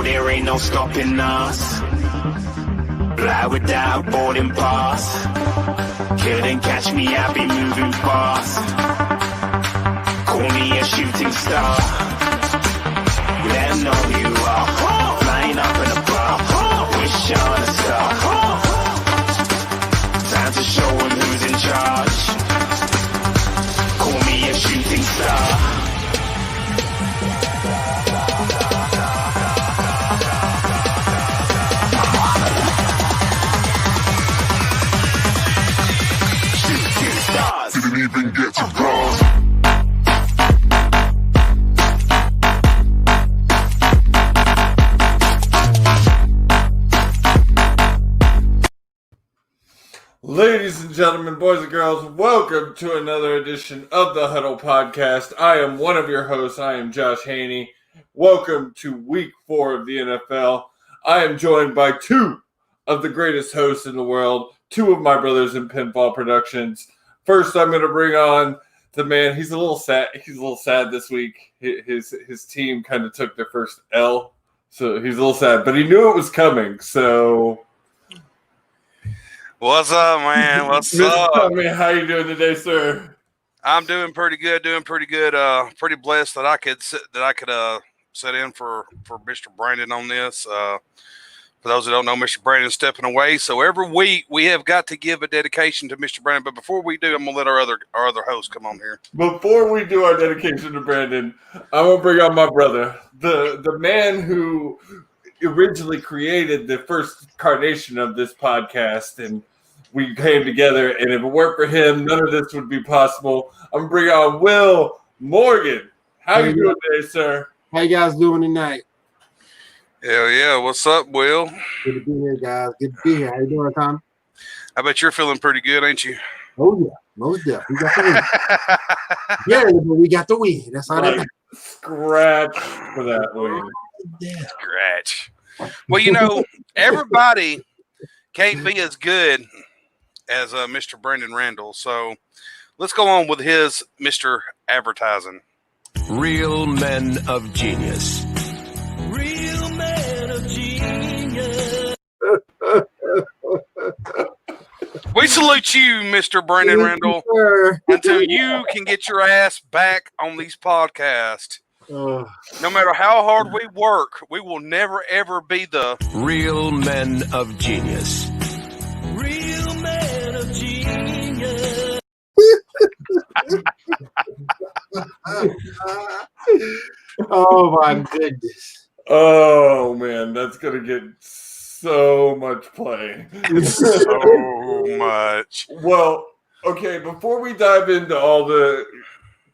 there ain't no stopping us. Fly without boarding pass. Couldn't catch me, I be moving fast. Call me a shooting star. Let them know who you are. Flying up in a bar. Wish on a star. Time to show them who's in charge. Call me a shooting star. Didn't even get to cross. Ladies and gentlemen, boys and girls, welcome to another edition of the Huddle Podcast. I am one of your hosts. I am Josh Haney. Welcome to Week 4 of the NFL. I am joined by two of the greatest hosts in the world, two of my brothers in Pinfall Productions. First, I'm going to bring on the man. He's a little sad. He's a little sad this week. His team kind of took their first L, so he's a little sad. But he knew it was coming. So, what's up, man? What's Mr. up? Tommy, how you doing today, sir? I'm doing pretty good. Pretty blessed that I could sit in for Mr. Brandon on this. For those who don't know, Mr. Brandon's stepping away. So every week we have got to give a dedication to Mr. Brandon. But before we do, I'm going to let our other host come on here. Before we do our dedication to Brandon, I'm going to bring on my brother, the man who originally created the first incarnation of this podcast. And we came together. And if it weren't for him, none of this would be possible. I'm going to bring on Will Morgan. How you doing today, sir? How you guys doing tonight? Hell yeah. What's up, Will? Good to be here, guys. Good to be here. How you doing, Tom? I bet you're feeling pretty good, ain't you? Oh, yeah. Most definitely. We got the win. Yeah, but we got the win. That's all that matters. Scratch for that win. Yeah. Scratch. Well, you know, everybody can't be as good as Mr. Brandon Randall. So let's go on with his Mr. Advertising. Real men of genius. Real man of genius. We salute you, Mr. Brandon Randall, until you can get your ass back on these podcasts. No matter how hard we work, we will never, ever be the real men of genius. Real man of genius. Oh, my goodness. Oh, man, that's going to get so much play. so much. Well, okay, before we dive into all the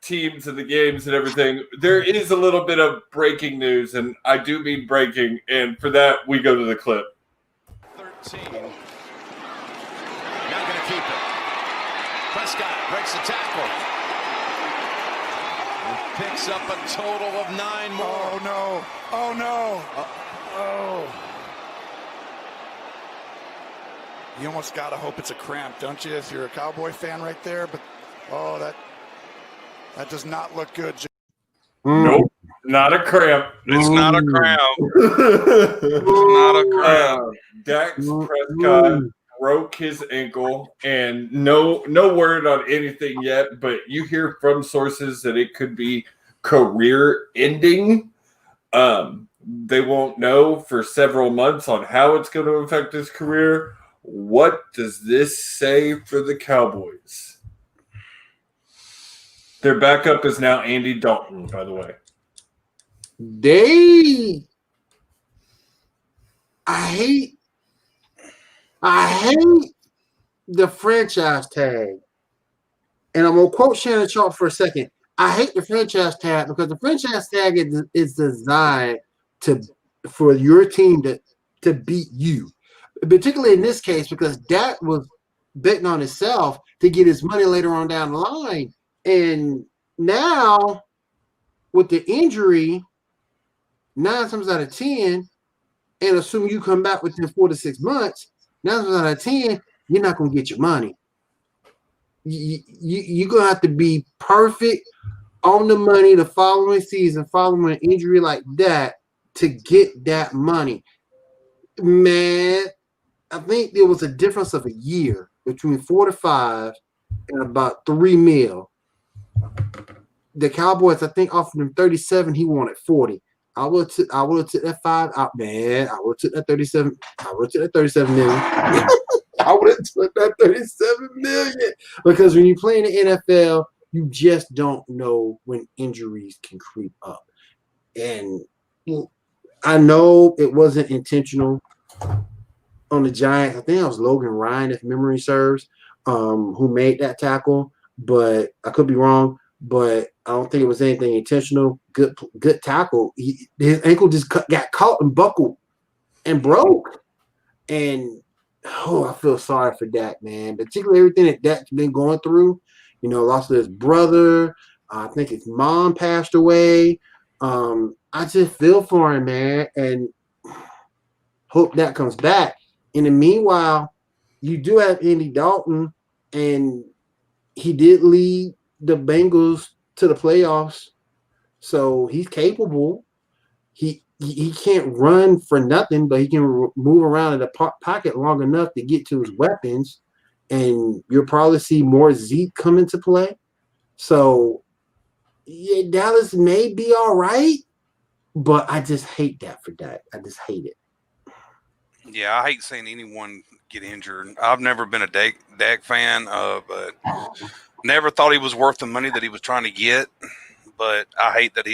teams and the games and everything, there is a little bit of breaking news, and I do mean breaking, and for that, we go to the clip. 13. Not going to keep it. Prescott breaks the tackle. He picks up a total of 9 more. Oh, no. Oh, no. You almost got to hope it's a cramp, don't you, if you're a Cowboy fan right there? But, that does not look good. Nope, not a cramp. It's not a cramp. It's not a cramp. Dak Prescott broke his ankle, and no word on anything yet, but you hear from sources that it could be career-ending. They won't know for several months on how it's going to affect his career. What does this say for the Cowboys? Their backup is now Andy Dalton, by the way. I hate the franchise tag. And I'm going to quote Shannon Sharp for a second. I hate the franchise tag because the franchise tag is designed for your team to beat you. Particularly in this case, because Dak was betting on himself to get his money later on down the line. And now, with the injury, 9 times out of 10, and assuming you come back within 4 to 6 months, 9 times out of 10, you're not going to get your money. You're going to have to be perfect on the money the following season, following an injury like that, to get that money. Man, I think there was a difference of a year between 4 to 5 and about $3 million. The Cowboys, I think, offered him 37. He wanted 40. I would have took that 5 out, man. I would have took that 37. I would have took that 37 million. I would have took that 37 million. Because when you play in the NFL, you just don't know when injuries can creep up. And I know it wasn't intentional on the Giants. I think it was Logan Ryan, if memory serves, who made that tackle. But I could be wrong. But I don't think it was anything intentional. Good tackle. His ankle just got caught and buckled and broke. And I feel sorry for Dak, man. Particularly everything that Dak's been going through. Lost his brother. I think his mom passed away. I just feel for him, man, and hope that comes back. In the meanwhile, you do have Andy Dalton, and he did lead the Bengals to the playoffs, so he's capable. He can't run for nothing, but he can move around in the pocket long enough to get to his weapons, and you'll probably see more Zeke come into play. So, yeah, Dallas may be all right, but I just hate that for Dak. I just hate it. Yeah, I hate seeing anyone get injured. I've never been a Dak fan, but never thought he was worth the money that he was trying to get. But I hate that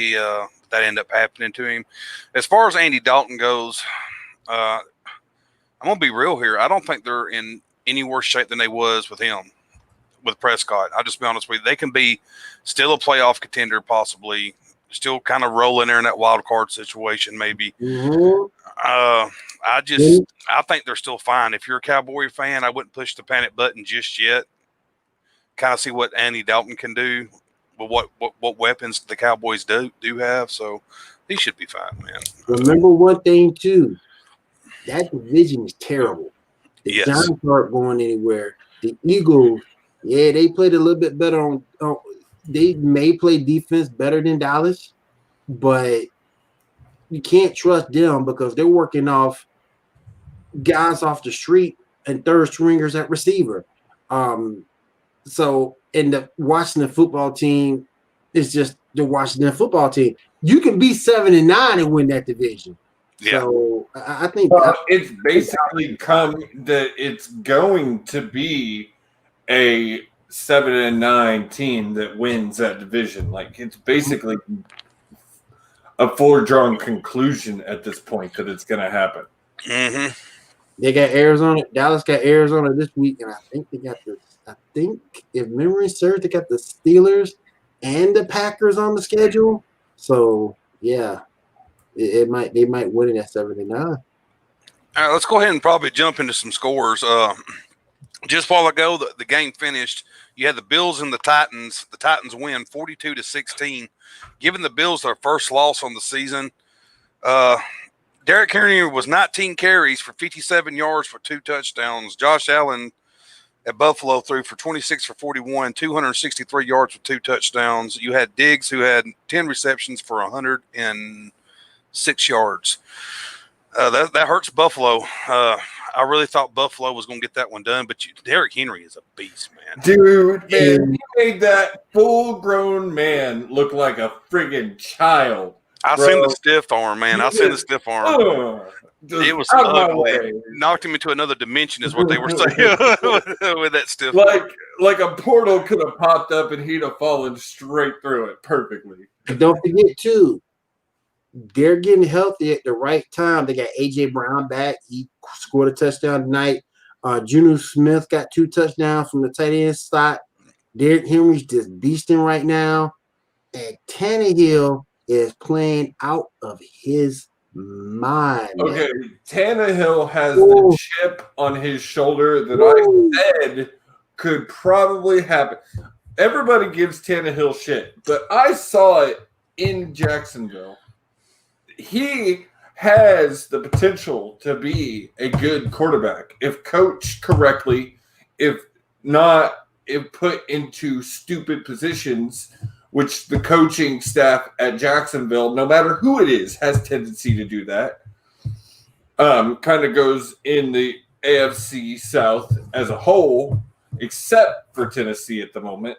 that ended up happening to him. As far as Andy Dalton goes, I'm gonna be real here. I don't think they're in any worse shape than they was with him, with Prescott. I'll just be honest with you. They can be still a playoff contender, possibly. Still kind of rolling there in that wild card situation, maybe. Mm-hmm. I think they're still fine. If you're a Cowboy fan, I wouldn't push the panic button just yet. Kind of see what Andy Dalton can do, but what weapons the Cowboys do have. So he should be fine, man. Remember one thing too. That division is terrible. The Giants aren't going anywhere. The Eagles, yeah, they played a little bit better on they may play defense better than Dallas, but you can't trust them because they're working off guys off the street and third stringers at receiver. So in the Washington football team, it's just the Washington football team. You can be 7-9 and win that division. Yeah. So I think it's basically it's going to be a 7-9 team that wins that division. Like, it's basically a foregone conclusion at this point that it's going to happen. Mm-hmm. They got Arizona. Dallas got Arizona this week, and I think they got if memory serves, they got the Steelers and the Packers on the schedule. So yeah, they might win it at 7-9. All right, let's go ahead and probably jump into some scores. Just while ago, the game finished. You had the Bills and the Titans. The Titans win 42-16, giving the Bills their first loss on the season. Derrick Henry was 19 carries for 57 yards for 2 touchdowns. Josh Allen at Buffalo threw for 26 for 41, 263 yards with 2 touchdowns. You had Diggs, who had 10 receptions for 106 yards. That hurts Buffalo. I really thought Buffalo was going to get that one done, but Derrick Henry is a beast, man. Dude, man, he made that full-grown man look like a friggin' child. I seen the stiff arm, man. I seen the stiff arm. It was ugly. Knocked him into another dimension, is what they were saying with that stiff arm. Like a portal could have popped up and he'd have fallen straight through it perfectly. And don't forget, too, they're getting healthy at the right time. They got A.J. Brown back. He scored a touchdown tonight. Juju Smith got 2 touchdowns from the tight end slot. Derrick Henry's just beasting right now. And Tannehill is playing out of his mind. Okay, Tannehill has the chip on his shoulder that I said could probably happen. Everybody gives Tannehill shit, but I saw it in Jacksonville. He has the potential to be a good quarterback if coached correctly, if put into stupid positions which the coaching staff at Jacksonville, no matter who it is, has tendency to do that. Kind of goes in the AFC South as a whole, except for Tennessee at the moment.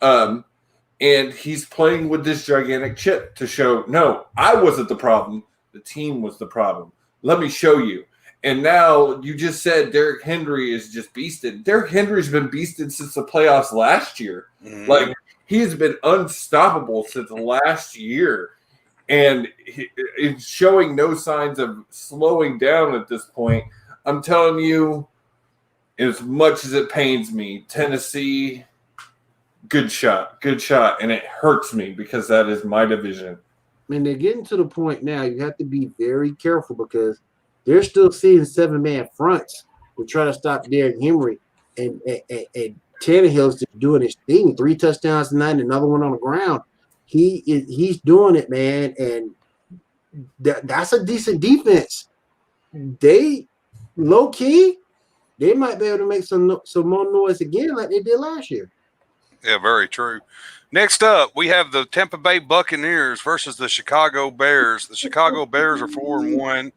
And he's playing with this gigantic chip to show, no, I wasn't the problem. The team was the problem. Let me show you. And now you just said Derrick Henry is just beasted. Derrick Henry's been beasted since the playoffs last year. Mm. Like, he's been unstoppable since last year. And it's showing no signs of slowing down at this point. I'm telling you, as much as it pains me, Tennessee, good shot. And it hurts me because that is my division. And they're getting to the point now, you have to be very careful because they're still seeing 7-man fronts to try to stop Derrick Henry. And Tannehill's just doing his thing. 3 touchdowns tonight, another one on the ground. He's doing it, man. And that's a decent defense. They, low-key, they might be able to make some more noise again like they did last year. Yeah, very true. Next up, we have the Tampa Bay Buccaneers versus the Chicago Bears. The Chicago Bears are 4-1.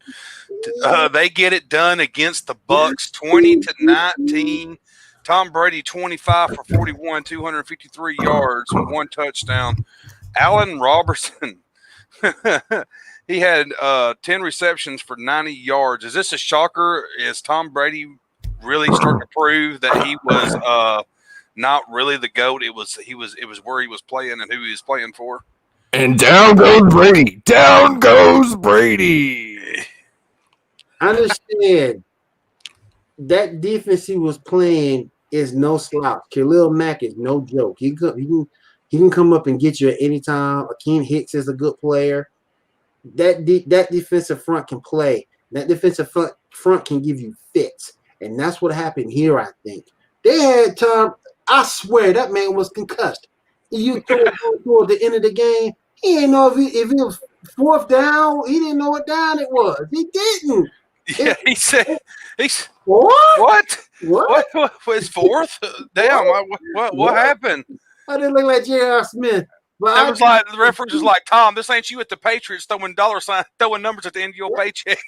They get it done against the Bucs, 20-19. Tom Brady, 25 for 41, 253 yards, and 1 touchdown. Allen Robertson, he had 10 receptions for 90 yards. Is this a shocker? Is Tom Brady really starting to prove that he was not really the GOAT? It was where he was playing and who he was playing for. And down goes Brady. Down goes Brady. I understand that defense he was playing is no slouch. Khalil Mack is no joke. He can come up and get you at any time. Akeem Hicks is a good player. That defensive front can play. That defensive front can give you fits. And that's what happened here, I think. They had Tom. I swear that man was concussed. You throw toward the end of the game, he didn't know if it was 4th down. He didn't know what down it was. He didn't. Yeah, he said, What? What was 4th? Damn, what happened? I didn't look like J.R. Smith. But It was like the reference was like, Tom, this ain't you at the Patriots throwing numbers at the end of your paycheck.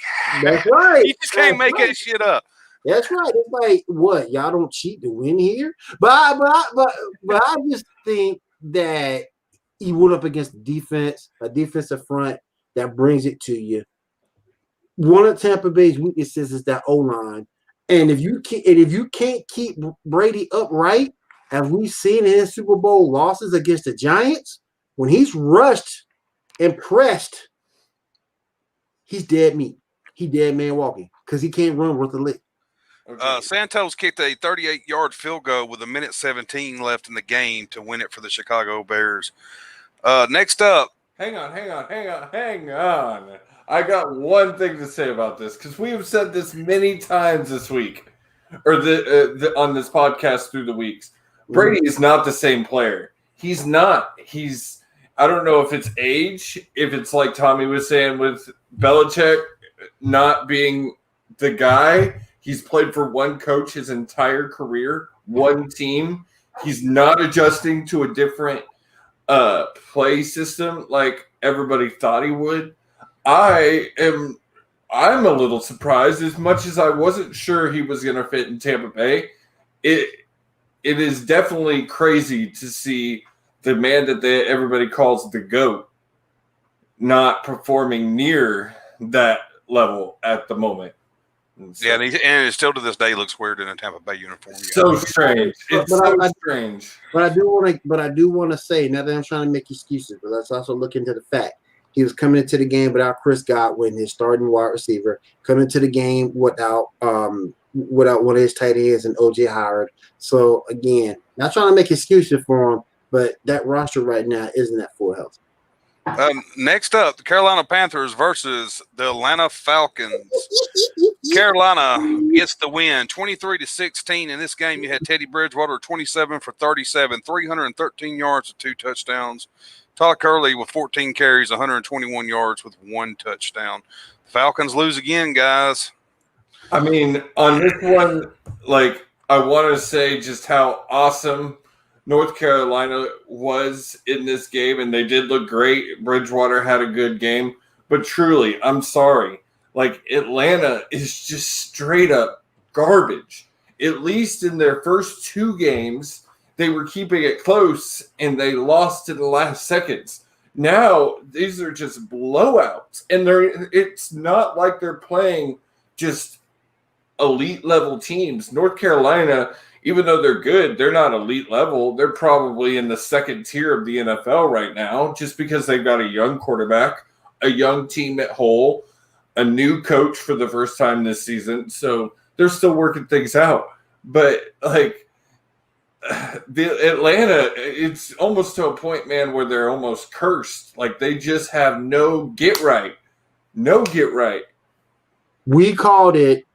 That's right. You just can't make that shit up. That's right. It's like, what? Y'all don't cheat to win here? But I just think that he went up against a defensive front that brings it to you. One of Tampa Bay's weaknesses is that O-line. And if you can't keep Brady upright, as we've seen in his Super Bowl losses against the Giants, when he's rushed and pressed, he's dead meat. He dead man walking because he can't run worth a lick. Santos kicked a 38-yard field goal with 1:17 left in the game to win it for the Chicago Bears. Next up. Hang on. I got one thing to say about this because we have said this many times this week or on this podcast through the weeks. Brady is not the same player. He's not. I don't know if it's age, if it's like Tommy was saying with Belichick not being the guy. He's played for one coach his entire career, one team. He's not adjusting to a different play system like everybody thought he would. I'm a little surprised, as much as I wasn't sure he was going to fit in Tampa Bay. It is definitely crazy to see the man that everybody calls the GOAT not performing near that level at the moment. Yeah, and still to this day looks weird in a Tampa Bay uniform. So strange. It's so strange. But I do want to say, now that I'm trying to make excuses, but let's also look into the fact he was coming into the game without Chris Godwin, his starting wide receiver, coming into the game without one of his tight ends and O.J. Howard. So again, not trying to make excuses for him, but that roster right now isn't at full health. Next up, the Carolina Panthers versus the Atlanta Falcons. Carolina gets the win, 23-16. In this game, you had Teddy Bridgewater, 27 for 37, 313 yards with 2 touchdowns. Todd Gurley with 14 carries, 121 yards with 1 touchdown. Falcons lose again, guys. I mean, on this one, like, I want to say just how awesome North Carolina was in this game, and they did look great. Bridgewater had a good game. But truly, I'm sorry. Like, Atlanta is just straight up garbage. At least in their first 2 games, they were keeping it close, and they lost in the last seconds. Now, these are just blowouts. And it's not like they're playing just elite level teams. North Carolina, even though they're good, they're not elite level. They're probably in the second tier of the NFL right now, just because they've got a young quarterback, a young team at whole, a new coach for the first time this season. So they're still working things out. But like the Atlanta, it's almost to a point, man, where they're almost cursed. Like they just have no get right. No get right. We called it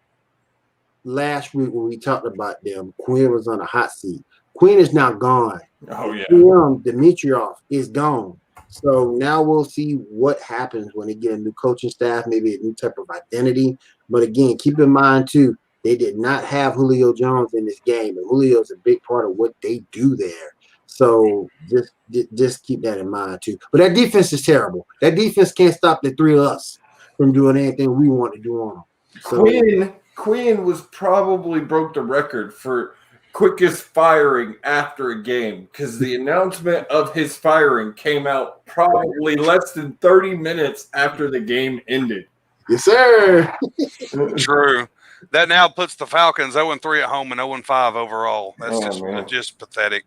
last week when we talked about them. Quinn was on a hot seat. Quinn is now gone. Oh, yeah. Dimitrov is gone. So now we'll see what happens when they get a new coaching staff, maybe a new type of identity. But again, keep in mind, too, they did not have Julio Jones in this game. And Julio is a big part of what they do there. So just keep that in mind, too. But that defense is terrible. That defense can't stop the 3 of us from doing anything we want to do on them. So, Quinn was probably broke the record for quickest firing after a game because the announcement of his firing came out probably less than 30 minutes after the game ended. Yes, sir. True. That now puts the Falcons 0-3 at home and 0-5 overall. That's just pathetic.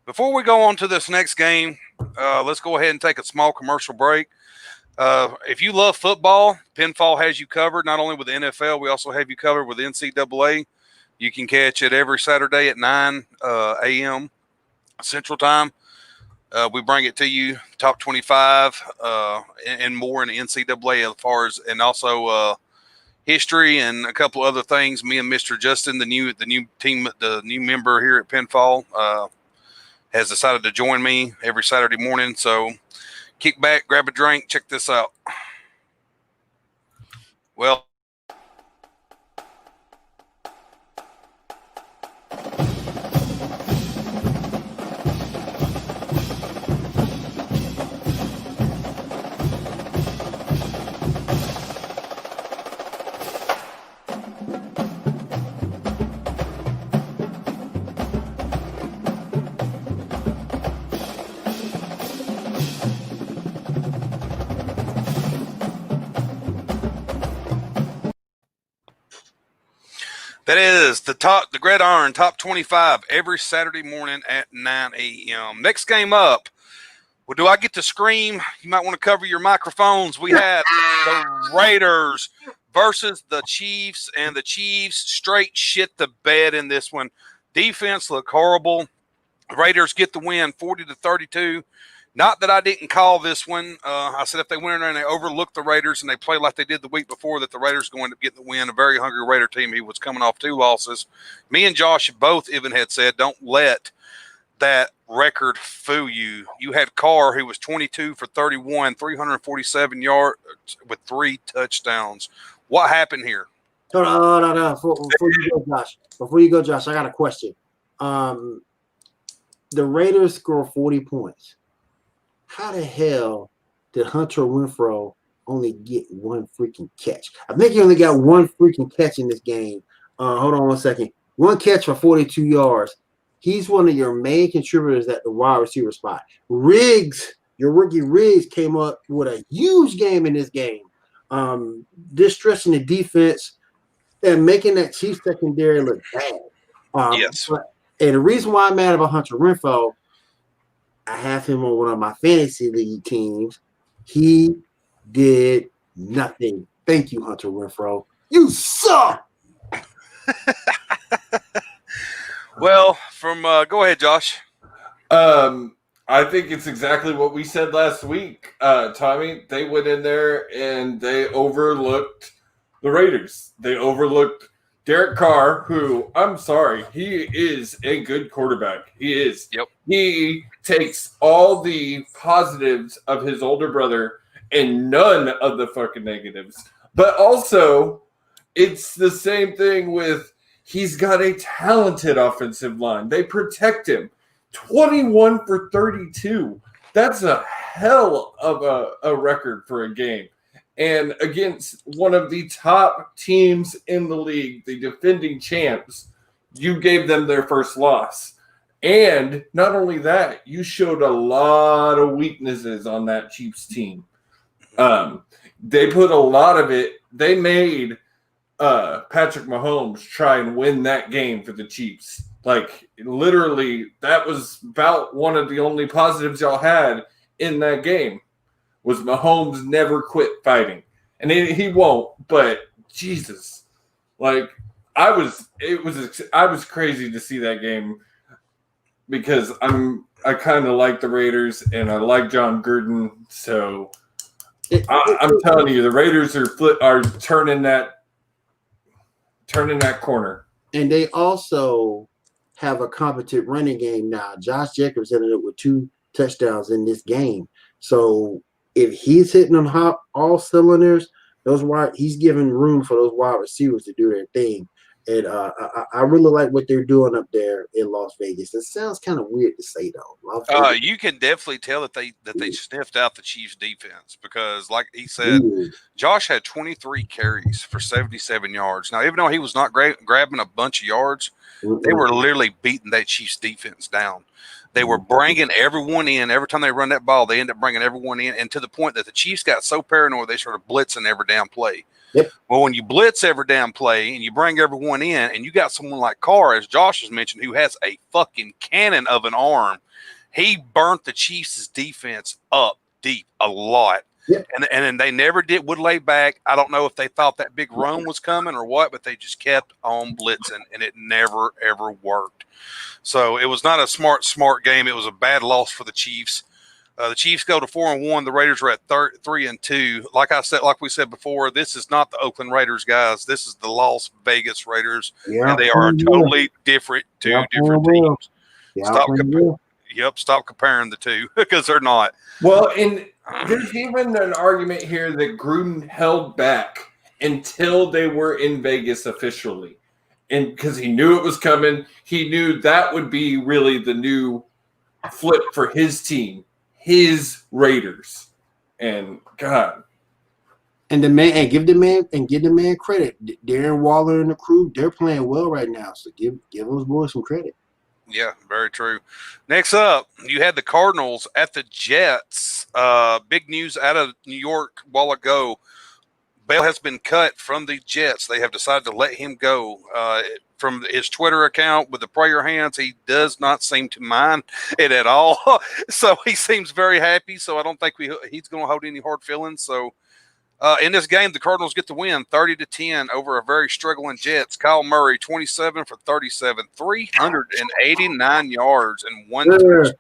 Before we go on to this next game, let's go ahead and take a small commercial break. If you love football, Pinfall has you covered, not only with the NFL, we also have you covered with NCAA. You can catch it every Saturday at 9 a.m. Central Time. We bring it to you, top 25 and more in the NCAA as far as, and also history and a couple other things. Me and Mr. Justin, the new member here at Pinfall, has decided to join me every Saturday morning. So kick back, grab a drink, check this out. Well, that is the Gridiron Top 25 every Saturday morning at 9 a.m. Next game up. Well, do I get to scream? You might want to cover your microphones. We have the Raiders versus the Chiefs, and the Chiefs straight shit the bed in this one. Defense looked horrible. Raiders get the win 40-32. Not that I didn't call this one. I said if they went in there and they overlooked the Raiders and they played like they did the week before, that the Raiders going to get the win. A very hungry Raider team. He was coming off 2 losses. Me and Josh both even had said, don't let that record fool you. You had Carr, who was 22 for 31, 347 yards with 3 touchdowns. What happened here? Hold on. Before you go, Josh, I got a question. The Raiders score 40 points. How the hell did Hunter Renfrow only get 1 freaking catch? I think he only got 1 freaking catch in this game. Hold on 1 second. 1 catch for 42 yards. He's one of your main contributors at the wide receiver spot. Riggs, your rookie Riggs, came up with a huge game in this game. Distressing the defense and making that Chiefs secondary look bad. Yes. And the reason why I'm mad about Hunter Renfrow, I have him on one of my fantasy league teams. He did nothing. Thank you, Hunter Renfrow. You suck. Well, go ahead, Josh. I think it's exactly what we said last week, Tommy. They went in there and they overlooked the Raiders. They overlooked Derek Carr, who, I'm sorry, he is a good quarterback. He is. Yep. He takes all the positives of his older brother and none of the fucking negatives. But also, it's the same thing with He's got a talented offensive line. They protect him. 21 for 32. That's a hell of a record for a game. And against one of the top teams in the league, the defending champs, you gave them their first loss. And not only that, you showed a lot of weaknesses on that Chiefs team. They put a lot of it. They made Patrick Mahomes try and win that game for the Chiefs. Like, literally, that was about one of the only positives y'all had in that game was Mahomes never quit fighting. And he won't, but Jesus. Like, I was crazy to see that game because I kind of like the Raiders and I like John Gruden, so I'm telling you, the Raiders are turning that corner. And they also have a competent running game now. Josh Jacobs ended up with 2 touchdowns in this game. So if he's hitting on all cylinders, he's giving room for those wide receivers to do their thing. And I really like what they're doing up there in Las Vegas. It sounds kind of weird to say though. You can definitely tell that they sniffed out the Chiefs defense because, like he said, Josh had 23 carries for 77 yards. Now, even though he was not grabbing a bunch of yards, they were literally beating that Chiefs defense down. They were bringing everyone in. Every time they run that ball, they end up bringing everyone in, and to the point that the Chiefs got so paranoid they started blitzing every damn play. Yep. Well, when you blitz every damn play and you bring everyone in and you got someone like Carr, as Josh has mentioned, who has a fucking cannon of an arm, he burnt the Chiefs' defense up deep a lot. Yep. And then they never would lay back. I don't know if they thought that big run was coming or what, but they just kept on blitzing, and it never, ever worked. So it was not a smart game. It was a bad loss for the Chiefs. The Chiefs go to 4-1. The Raiders are at 3-2. Like we said before, this is not the Oakland Raiders, guys. This is the Las Vegas Raiders, and they are totally different teams. Stop comparing the two because they're not. Well, and there's even an argument here that Gruden held back until they were in Vegas officially, and because he knew it was coming, he knew that would be really the new flip for his team. His Raiders, and God, and give the man credit. Darren Waller and the crew, they're playing well right now. So give those boys some credit. Yeah, very true. Next up, you had the Cardinals at the Jets. Big news out of New York a while ago. Bell has been cut from the Jets. They have decided to let him go. From his Twitter account with the prayer hands, he does not seem to mind it at all. So he seems very happy. So I don't think he's going to hold any hard feelings. So in this game, the Cardinals get the win 30-10 over a very struggling Jets. Kyle Murray, 27 for 37, 389 yards and 1 touchdown.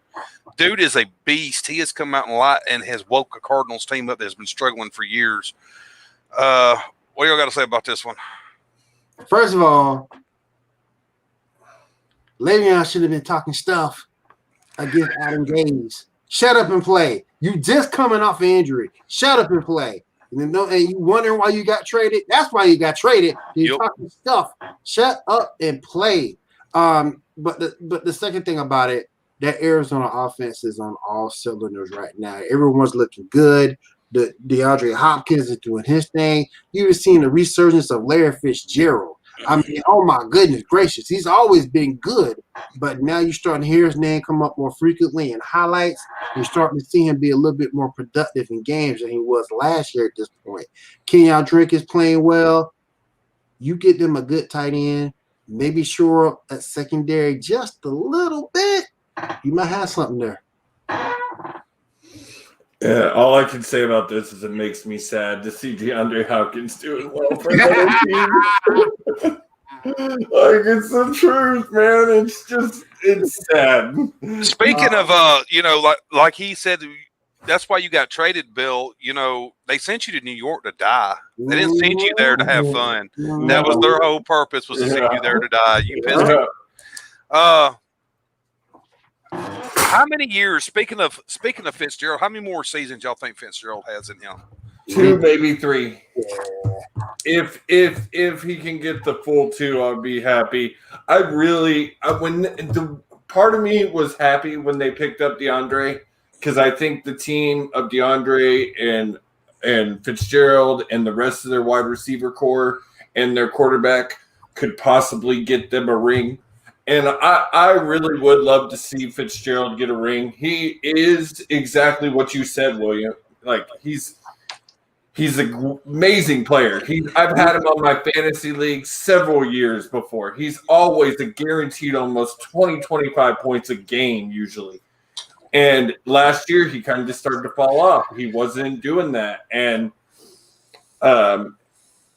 Dude is a beast. He has come out and has woke a Cardinals team up that has been struggling for years. What do y'all got to say about this one? First of all, Le'Veon should have been talking stuff against Adam Gase. Shut up and play. You just coming off an injury. Shut up and play. And you wondering why you got traded? That's why you got traded. You're talking stuff. Shut up and play. But the second thing about it, that Arizona offense is on all cylinders right now. Everyone's looking good. The DeAndre Hopkins is doing his thing. You've seen the resurgence of Larry Fitzgerald. I mean, oh my goodness gracious. He's always been good, but now you're starting to hear his name come up more frequently in highlights. You're starting to see him be a little bit more productive in games than he was last year at this point. Kenyon Drake is playing well. You get them a good tight end, maybe shore up at secondary just a little bit. You might have something there. Yeah, all I can say about this is it makes me sad to see DeAndre Hopkins doing well for another team. Like, it's the truth, man. It's sad. Speaking of, like he said, that's why you got traded, Bill. You know, they sent you to New York to die. They didn't send you there to have fun. That was their whole purpose, was to send you there to die. You pissed off. How many years? Speaking of Fitzgerald, how many more seasons y'all think Fitzgerald has in him? 2, maybe 3. If he can get the full 2, I'll be happy. When the part of me was happy when they picked up DeAndre, because I think the team of DeAndre and Fitzgerald and the rest of their wide receiver core and their quarterback could possibly get them a ring. And I really would love to see Fitzgerald get a ring. He is exactly what you said, William. Like, he's an amazing player. I've had him on my fantasy league several years before. He's always a guaranteed almost 20, 25 points a game usually. And last year, he kind of just started to fall off. He wasn't doing that. And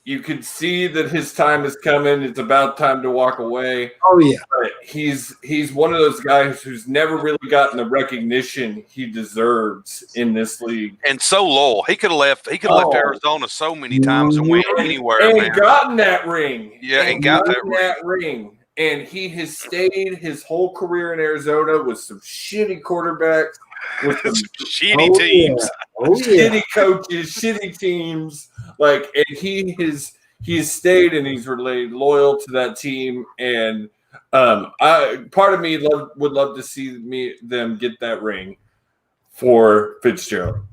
you could see that his time is coming. It's about time to walk away. Oh, yeah. But he's one of those guys who's never really gotten the recognition he deserves in this league. And so loyal. He could have left Arizona so many times and went anywhere. And gotten that ring. Yeah, and got that ring. And he has stayed his whole career in Arizona with some shitty quarterbacks, with some shitty teams, shitty coaches, shitty teams. Like, and he has stayed and he's remained loyal to that team. And part of me would love to see them get that ring for Fitzgerald.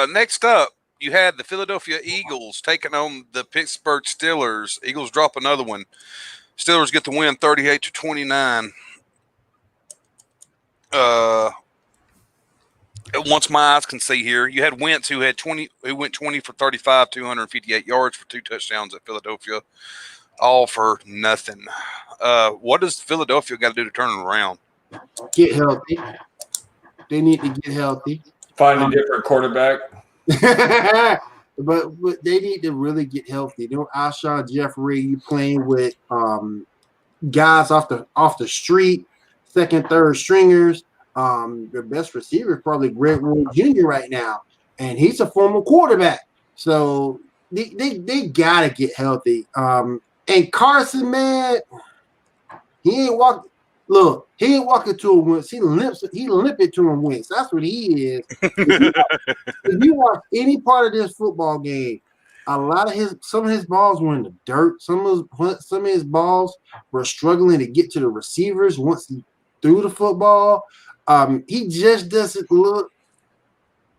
Next up, you had the Philadelphia Eagles taking on the Pittsburgh Steelers. Eagles drop another one. Steelers get the win 38-29. Once my eyes can see here, you had Wentz who went 20 for 35, 258 yards for 2 touchdowns at Philadelphia, all for nothing. What does Philadelphia got to do to turn it around? Get healthy. They need to get healthy. Find a different quarterback. But they need to really get healthy. You know, Alshon Jeffrey, you playing with guys off the street, second, third stringers. Their best receiver is probably Greg Ward Jr. right now, and he's a former quarterback. So they gotta get healthy. And Carson, man, he ain't walking to a Wentz. He limping to a Wentz. That's what he is. If you watch any part of this football game, some of his balls were in the dirt. Some of his balls were struggling to get to the receivers once he threw the football. He just doesn't look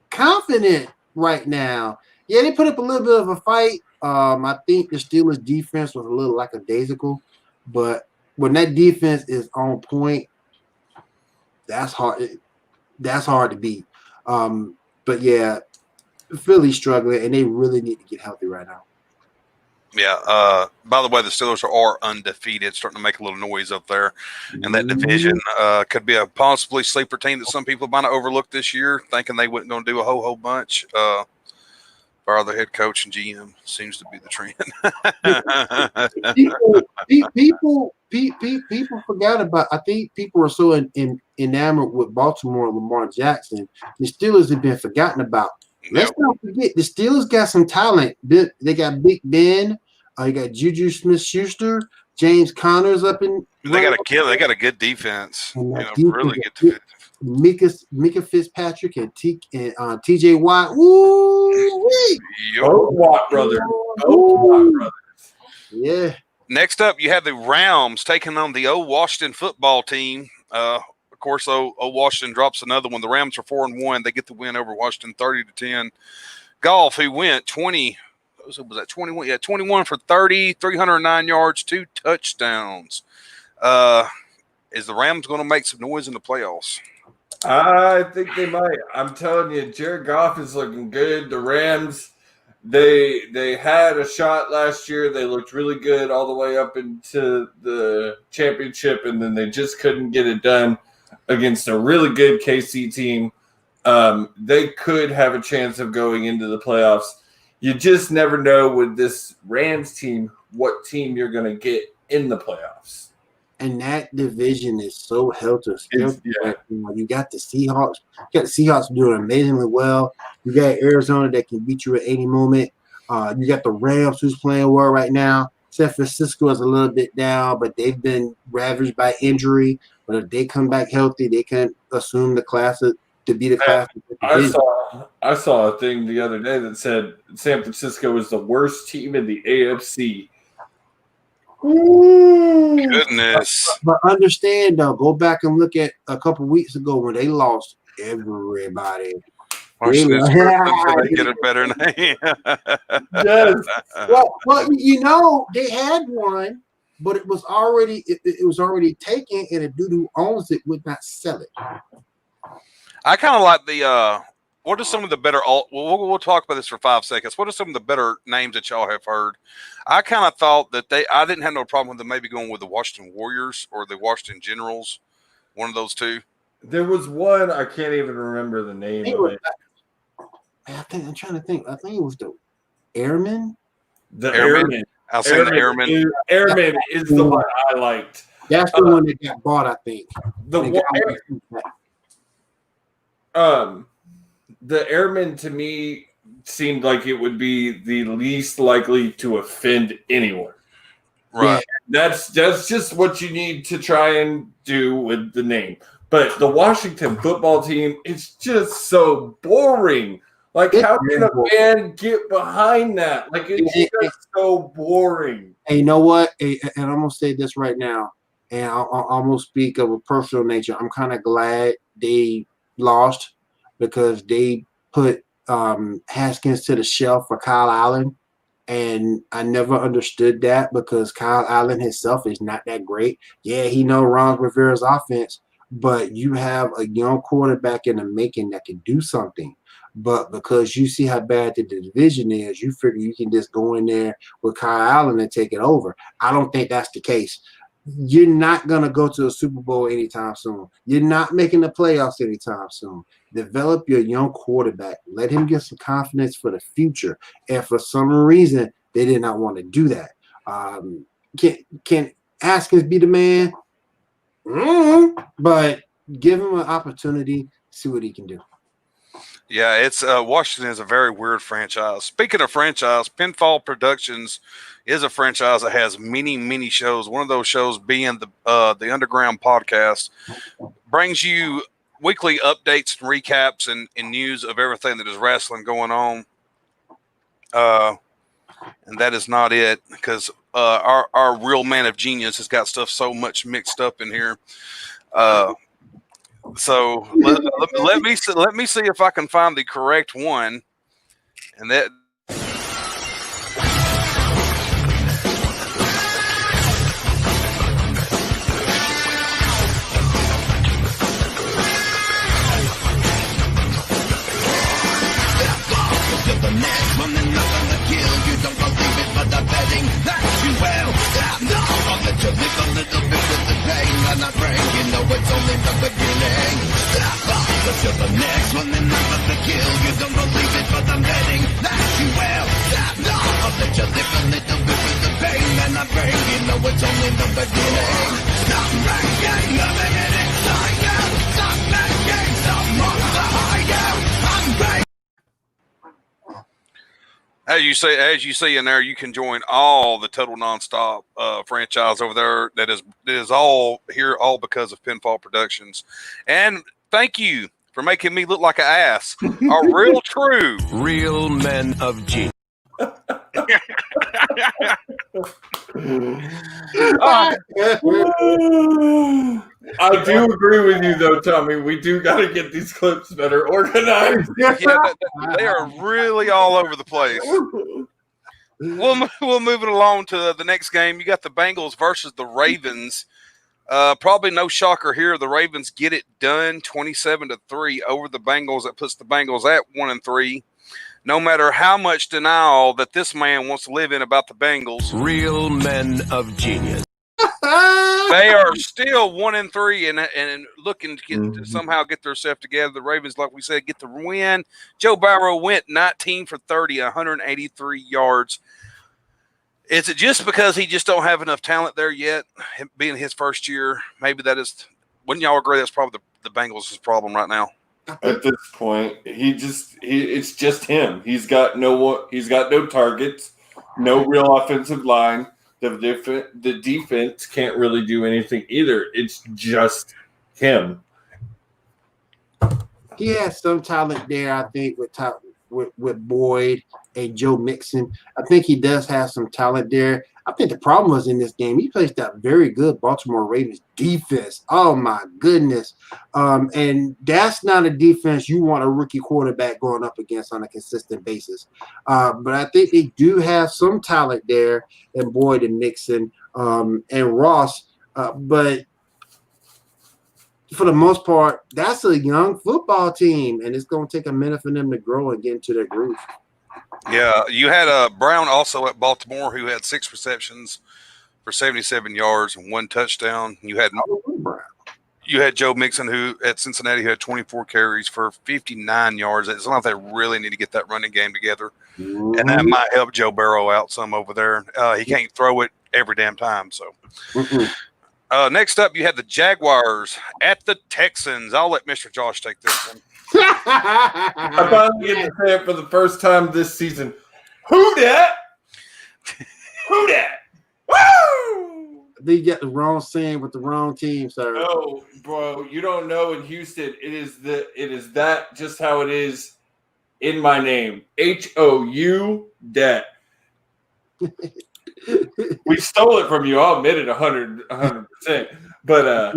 confident right now. Yeah, they put up a little bit of a fight. I think the Steelers' defense was a little lackadaisical, but when that defense is on point, that's hard. That's hard to beat. But yeah, Philly's struggling, and they really need to get healthy right now. Yeah. By the way, the Steelers are undefeated, starting to make a little noise up there in that division. Could be a possibly sleeper team that some people might have overlooked this year, thinking they wasn't going to do a whole bunch. Our other head coach and GM seems to be the trend. People forgot about. I think people are so enamored with Baltimore and Lamar Jackson. The Steelers have been forgotten about. Let's not forget the Steelers got some talent. They got Big Ben. You got Juju Smith-Schuster, James Connors up in. They got a good defense. Really good. Mika Fitzpatrick and TJ Watt. Woo! Watt brothers. Yeah. Next up, you have the Rams taking on the old Washington football team. Of course, old Washington drops another one. The Rams are 4-1. They get the win over Washington 30-10. Golf, who went 20. Was that 21? Yeah, 21 for 30, 309 yards, 2 touchdowns. Is the Rams going to make some noise in the playoffs? I think they might. I'm telling you, Jared Goff is looking good. The Rams, they had a shot last year. They looked really good all the way up into the championship, and then they just couldn't get it done against a really good KC team. They could have a chance of going into the playoffs. You just never know with this Rams team what team you're going to get in the playoffs. And that division is so helter-skelter. Yeah. You got the Seahawks. You got the Seahawks doing amazingly well. You got Arizona that can beat you at any moment. You got the Rams who's playing well right now. San Francisco is a little bit down, but they've been ravaged by injury. But if they come back healthy, they can assume the class of to be the class. I saw a thing the other day that said San Francisco is the worst team in the AFC. Goodness. But understand though, go back and look at a couple weeks ago when they lost everybody. Until they get a better name. Yes. Well, you know, they had one, but it was already taken, and the dude who owns it would not sell it. I kind of like the what are some of the better we'll talk about this for 5 seconds. What are some of the better names that y'all have heard? I kind of thought that I didn't have no problem with them maybe going with the Washington Warriors or the Washington Generals, one of those two. There was one, I can't even remember the name of it. I'm trying to think. I think it was the Airmen. The Airmen. I'll say the Airmen. Airmen is the one I liked. That's the one that got bought, I think. The Airmen to me seemed like it would be the least likely to offend anyone. Right. That's just what you need to try and do with the name. But the Washington football team, it's just so boring. Like, how can a fan get behind that? Like, it's just so boring. And you know what? And I'm going to say this right now, and I'll almost speak of a personal nature. I'm kind of glad they lost because they put Haskins to the shelf for Kyle Allen. And I never understood that because Kyle Allen himself is not that great. Yeah, he knows Ron Rivera's offense, but you have a young quarterback in the making that can do something. But because you see how bad the division is, you figure you can just go in there with Kyle Allen and take it over. I don't think that's the case. You're not going to go to a Super Bowl anytime soon. You're not making the playoffs anytime soon. Develop your young quarterback. Let him get some confidence for the future. And for some reason, they did not want to do that. Can Haskins be the man? But give him an opportunity, see what he can do. Yeah, it's Washington is a very weird franchise. Speaking of franchise, Pinfall Productions is a franchise that has many, many shows. One of those shows being the Underground Podcast, brings you weekly updates and recaps and news of everything that is wrestling going on. And that is not it, because our real man of genius has got stuff so much mixed up in here. So let me see if I can find the correct one, and that. As you see in there, you can join all the Total Nonstop franchise over there. That is all here, all because of Pinfall Productions. And thank you for making me look like an ass. Our real men of genius. I do agree with you, though, Tommy. We do got to get these clips better organized. Yeah, they are really all over the place. We'll move it along to the next game. You got the Bengals versus the Ravens. Probably no shocker here. The Ravens get it done, 27-3 over the Bengals. That puts the Bengals at 1-3. No matter how much denial that this man wants to live in about the Bengals, real men of genius. They are still 1-3 and looking to somehow get themselves together. The Ravens, like we said, get the win. Joe Burrow went 19 for 30, 183 yards. Is it just because he just don't have enough talent there yet, him being his first year? Maybe that is. Wouldn't y'all agree that's probably the Bengals' problem right now? At this point, it's just him. He's got no targets, no real offensive line. The defense can't really do anything either. It's just him. He has some talent there, I think, with Boyd and Joe Mixon. I think he does have some talent there. I think the problem was in this game, he placed that very good Baltimore Ravens defense. Oh my goodness. And that's not a defense you want a rookie quarterback going up against on a consistent basis. But I think they do have some talent there in Boyd and Mixon and Ross. But for the most part, that's a young football team, and it's going to take a minute for them to grow and get into their groove. Yeah, you had Brown also at Baltimore who had 6 receptions for 77 yards and 1 touchdown. You had Joe Mixon who at Cincinnati who had 24 carries for 59 yards. It's not like they really need to get that running game together, and that might help Joe Burrow out some over there. He can't throw it every damn time, so. Next up, you had the Jaguars at the Texans. I'll let Mr. Josh take this one. I finally get to say it for the first time this season. Who dat? Who dat? Woo! They get the wrong saying with the wrong team, sir. No, bro, you don't know in Houston. It is that just how it is in my name. HOU dat. We stole it from you. I'll admit it 100%. But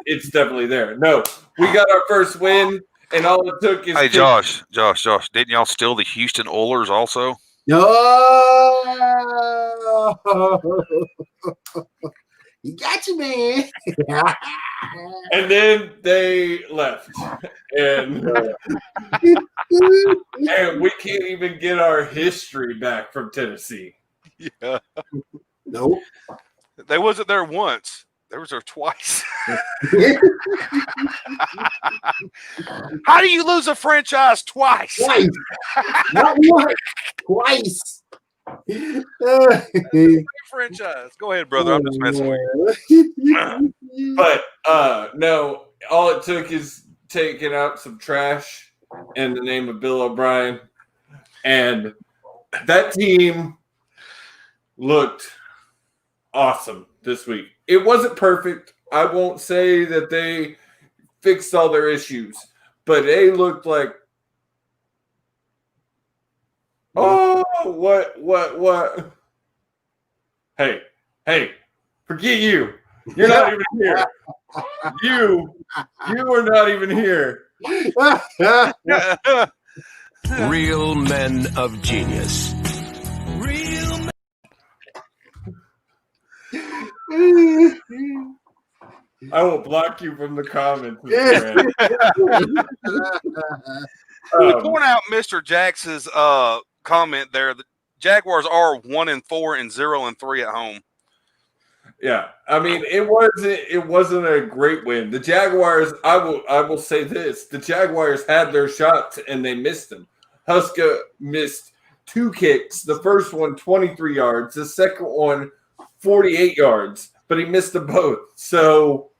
it's definitely there. No, we got our first win, and all it took is. Hey, Josh, didn't y'all steal the Houston Oilers also? No, you got you, man. And then they left, and we can't even get our history back from Tennessee. Yeah. Nope. They wasn't there once. They was there twice. How do you lose a franchise twice? Twice. Not once. Twice. Franchise. Go ahead, brother. I'm just messing with you. But no, all it took is taking out some trash in the name of Bill O'Brien, and that team looked awesome this week. It wasn't perfect. I won't say that they fixed all their issues, but they looked like, oh, what? Hey, forget you. You're not even here. You are not even here. Real men of genius. I will block you from the comments. Point out Mr. Jackson's comment there. The Jaguars are 1-4 and 0-3 at home. Yeah, I mean it wasn't a great win. The Jaguars, I will say this: the Jaguars had their shots and they missed them. Huska missed 2 kicks. The first one 23 yards. The second one 48 yards, but he missed them both. So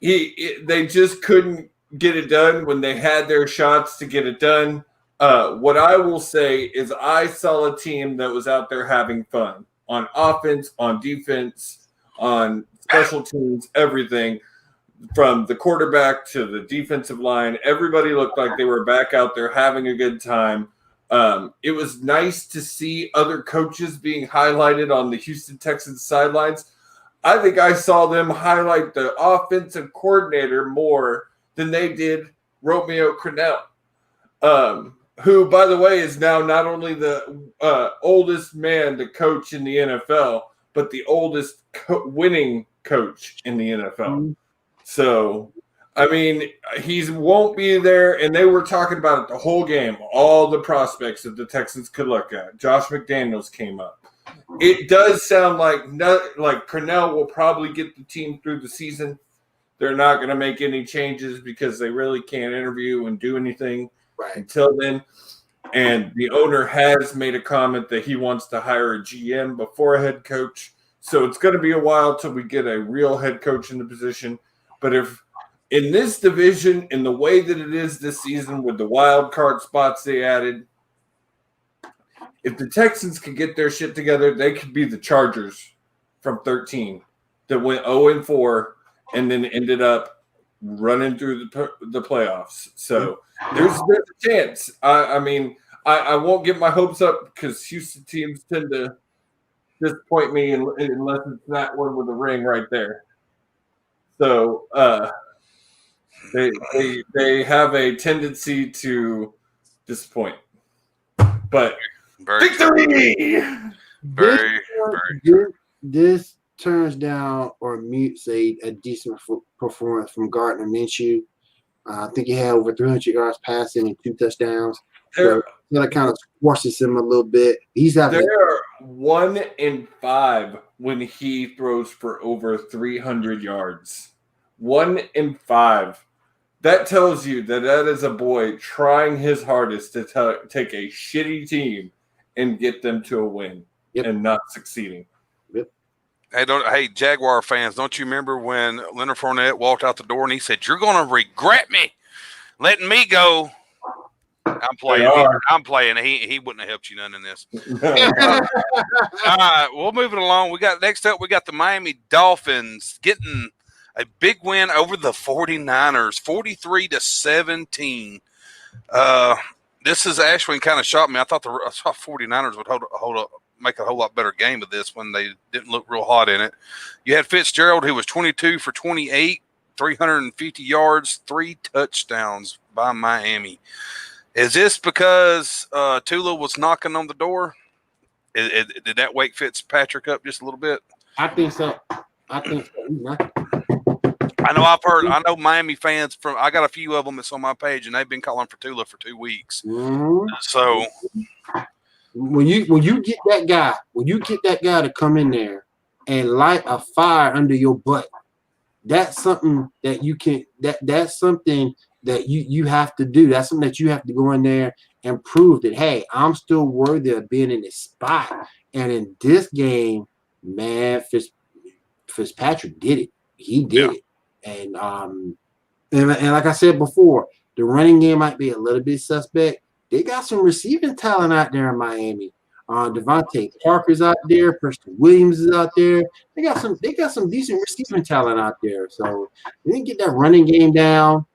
they just couldn't get it done when they had their shots to get it done. What I will say is I saw a team that was out there having fun on offense, on defense, on special teams, everything from the quarterback to the defensive line. Everybody looked like they were back out there having a good time. It was nice to see other coaches being highlighted on the Houston Texans sidelines. I think I saw them highlight the offensive coordinator more than they did Romeo Crennel, who, by the way, is now not only the oldest man to coach in the NFL, but the oldest winning coach in the NFL. Mm-hmm. So, I mean, he won't be there, and they were talking about it the whole game, all the prospects that the Texans could look at. Josh McDaniels came up. It does sound like Crennel will probably get the team through the season. They're not going to make any changes because they really can't interview and do anything until then. And the owner has made a comment that he wants to hire a GM before a head coach. So it's going to be a while till we get a real head coach in the position. But if in this division, in the way that it is this season with the wild card spots they added, if the Texans could get their shit together, they could be the Chargers from 13 that went 0-4 and then ended up running through the playoffs. So there's a chance. I mean, I won't get my hopes up because Houston teams tend to disappoint me unless it's that one with a ring right there. So they have a tendency to disappoint. But victory! This turns down or mutes a decent performance from Gardner Minshew. I think he had over 300 yards passing and 2 touchdowns. So that kind of squashes him a little bit. They're 1-5 when he throws for over 300 yards. 1-5. That tells you that is a boy trying his hardest to take a shitty team and get them to a win and not succeeding. Yep. Hey, Jaguar fans, don't you remember when Leonard Fournette walked out the door and he said, "You're going to regret me letting me go"? I'm playing. He wouldn't have helped you none in this. All right, we'll move it along. Next up, we got the Miami Dolphins getting a big win over the 49ers, 43-17. This is actually kind of shocked me. I thought 49ers would make a whole lot better game of this when they didn't look real hot in it. You had Fitzgerald, who was 22 for 28, 350 yards, 3 touchdowns by Miami. Is this because Tula was knocking on the door? Did that wake Fitzpatrick up just a little bit? I think so. I know Miami fans I got a few of them that's on my page, and they've been calling for Tula for 2 weeks. Mm-hmm. So when you get that guy to come in there and light a fire under your butt, that's something that you can. That's something that you have to do. That's something that you have to go in there and prove that, hey, I'm still worthy of being in this spot. And in this game, man, Fitzpatrick did it. He did it. And like I said before, the running game might be a little bit suspect. They got some receiving talent out there in Miami. Devontae Parker's out there. Preston Williams is out there. They got some decent receiving talent out there. So they didn't get that running game down.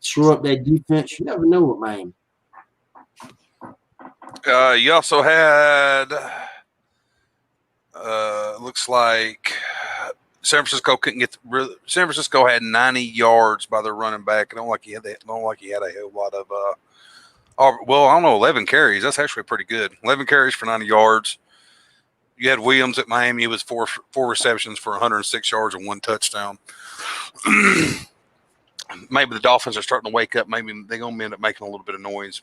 Shore up that defense. You never know with Miami. You also had looks like San Francisco San Francisco had 90 yards by their running back. I don't like he had a whole lot of 11 carries. That's actually pretty good. 11 carries for 90 yards. You had Williams at Miami. It was four receptions for 106 yards and 1 touchdown. Maybe the Dolphins are starting to wake up. Maybe they're going to end up making a little bit of noise.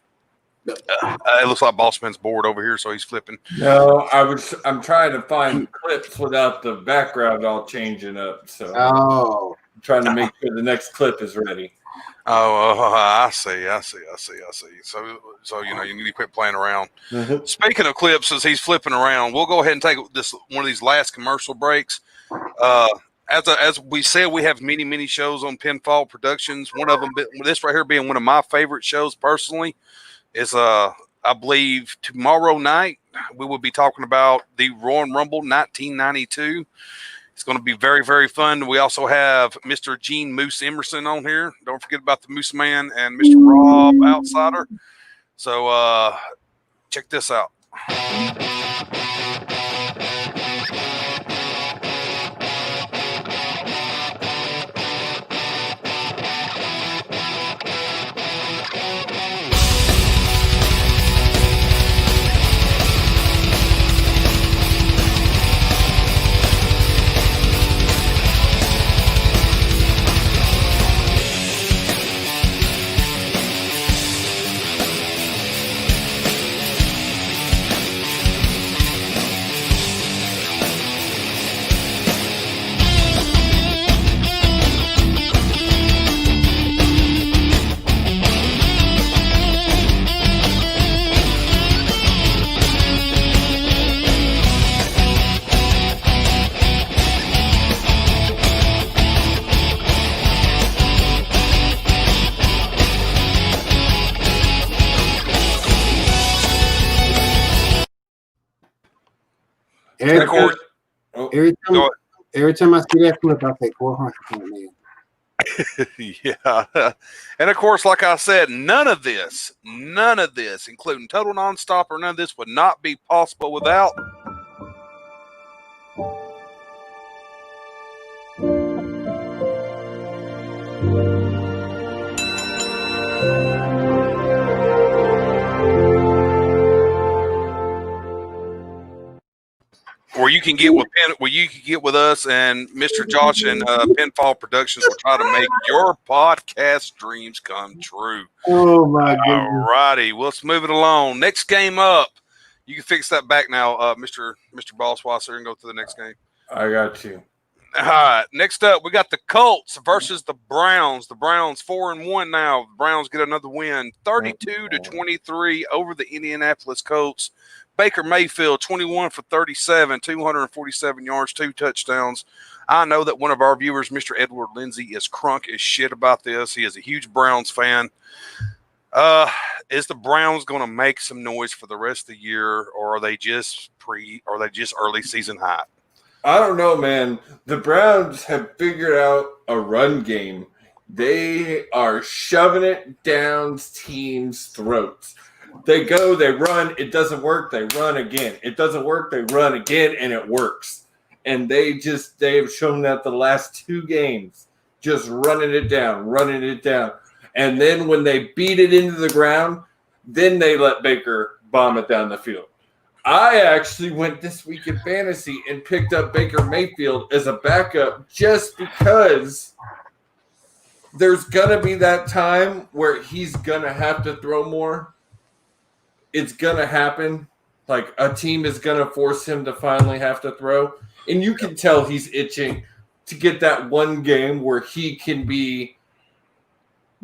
It looks like Bossman's bored over here, so he's flipping. No, I'm trying to find clips without the background all changing up. So I'm trying to make sure the next clip is ready. Oh, I see. So you need to quit playing around. Mm-hmm. Speaking of clips, as he's flipping around, we'll go ahead and take one of these last commercial breaks. As we said, we have many shows on Pinfall Productions. One of them, this right here being one of my favorite shows personally, is I believe tomorrow night we will be talking about the Royal Rumble 1992. It's going to be very, very fun. We also have Mr. Gene Moose Emerson on here. Don't forget about the Moose Man and Mr. Rob Outsider. So check this out. Every time I see that clip, I say 400 man. Yeah. And of course, like I said, none of this, including total nonstop or none of this would not be possible without where you can get with us and Mr. Josh and Pinfall Productions will try to make your podcast dreams come true. Oh my goodness! All righty, let's move it along. Next game up. You can fix that back now, Mr. Bosswasser, and go to the next game. I got you. All right. Next up, we got the Colts versus the Browns. The Browns 4-1 now. The Browns get another win, 32-23 over the Indianapolis Colts. Baker Mayfield, 21 for 37, 247 yards, 2 touchdowns. I know that one of our viewers, Mr. Edward Lindsay, is crunk as shit about this. He is a huge Browns fan. Is the Browns going to make some noise for the rest of the year, or are they just early season hype? I don't know, man. The Browns have figured out a run game. They are shoving it down teams' throats. They go, they run, it doesn't work, they run again. It doesn't work, they run again, and it works. And they have shown that the last 2 games, just running it down. And then when they beat it into the ground, then they let Baker bomb it down the field. I actually went this week in fantasy and picked up Baker Mayfield as a backup just because there's going to be that time where he's going to have to throw more. It's going to happen. Like, a team is going to force him to finally have to throw. And you can tell he's itching to get that one game where he can be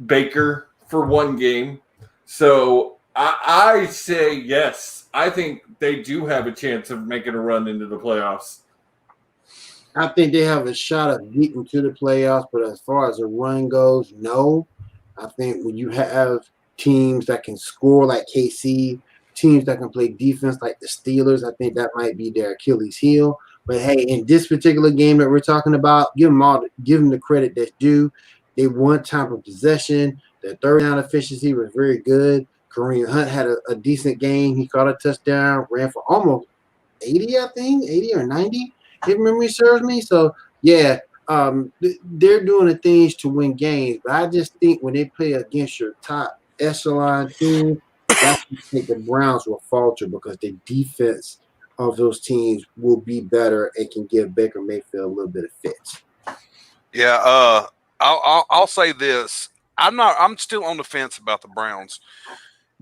Baker for one game. So I say yes. I think they do have a chance of making a run into the playoffs. I think they have a shot of getting to the playoffs, but as far as the run goes, no. I think when you have teams that can score like KC, teams that can play defense like the Steelers, I think that might be their Achilles heel. But hey, in this particular game that we're talking about, give them the credit that's due. They won time of possession. Their third down efficiency was very good. Kareem Hunt had a decent game. He caught a touchdown, ran for almost 80, I think, 80 or 90, if memory serves me. So, yeah, they're doing the things to win games. But I just think when they play against your top echelon team, that's when I think the Browns will falter because the defense of those teams will be better and can give Baker Mayfield a little bit of fits. Yeah, I'll say this. I'm still on the fence about the Browns.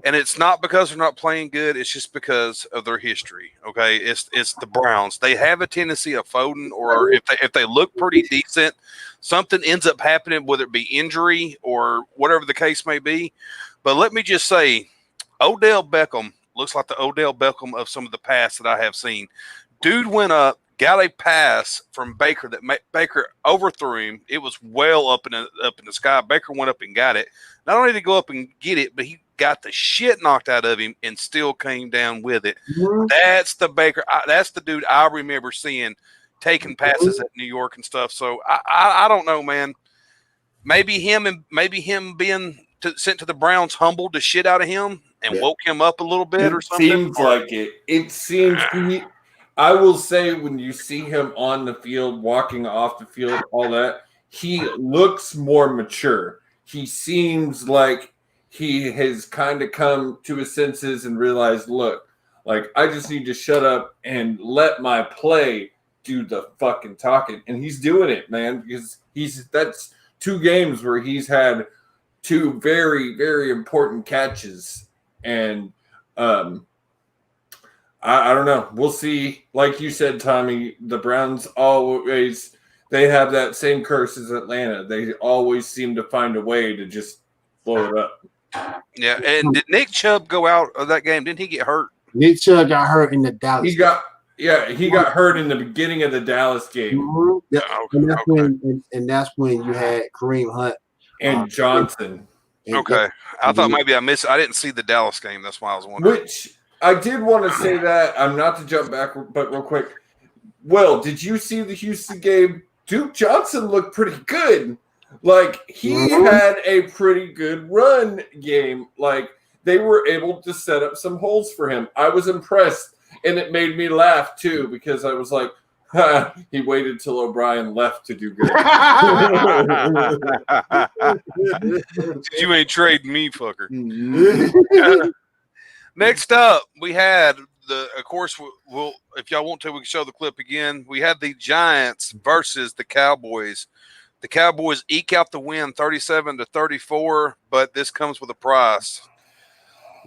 And it's not because they're not playing good. It's just because of their history. Okay, it's the Browns. They have a tendency of folding, or if they look pretty decent, something ends up happening, whether it be injury or whatever the case may be. But let me just say, Odell Beckham looks like the Odell Beckham of some of the past that I have seen. Dude went up, got a pass from Baker that Baker overthrew him. It was well up in the sky. Baker went up and got it. Not only did he go up and get it, but he got the shit knocked out of him and still came down with it. Mm-hmm. That's the Baker. That's the dude I remember seeing taking passes at New York and stuff. So I don't know, man. Maybe him being sent to the Browns humbled the shit out of him and woke him up a little bit or something. Seems like it. It seems to me. I will say when you see him on the field, walking off the field, all that, he looks more mature. He seems like he has kind of come to his senses and realized, look, like, I just need to shut up and let my play do the fucking talking. And he's doing it, man, because that's 2 games where he's had 2 very, very important catches. And I don't know. We'll see. Like you said, Tommy, the Browns always – they have that same curse as Atlanta. They always seem to find a way to just blow it up. Yeah, and did Nick Chubb go out of that game? Didn't he get hurt? Nick Chubb got hurt in the Dallas. He got hurt in the beginning of the Dallas game. Mm-hmm. Yeah. Okay, and that's when you had Kareem Hunt and Johnson. Okay, I thought maybe I missed. I didn't see the Dallas game. That's why I was wondering. Which I did want to say that I'm not to jump back, but real quick. Will, did you see the Houston game? Duke Johnson looked pretty good. Like, he had a pretty good run game. Like, they were able to set up some holes for him. I was impressed, and it made me laugh, too, because I was like, he waited till O'Brien left to do good. You ain't trading me, fucker. Mm-hmm. Next up, we had of course, we'll if y'all want to, we can show the clip again. We had the Giants versus the Cowboys. The Cowboys eke out the win 37-34, but this comes with a price.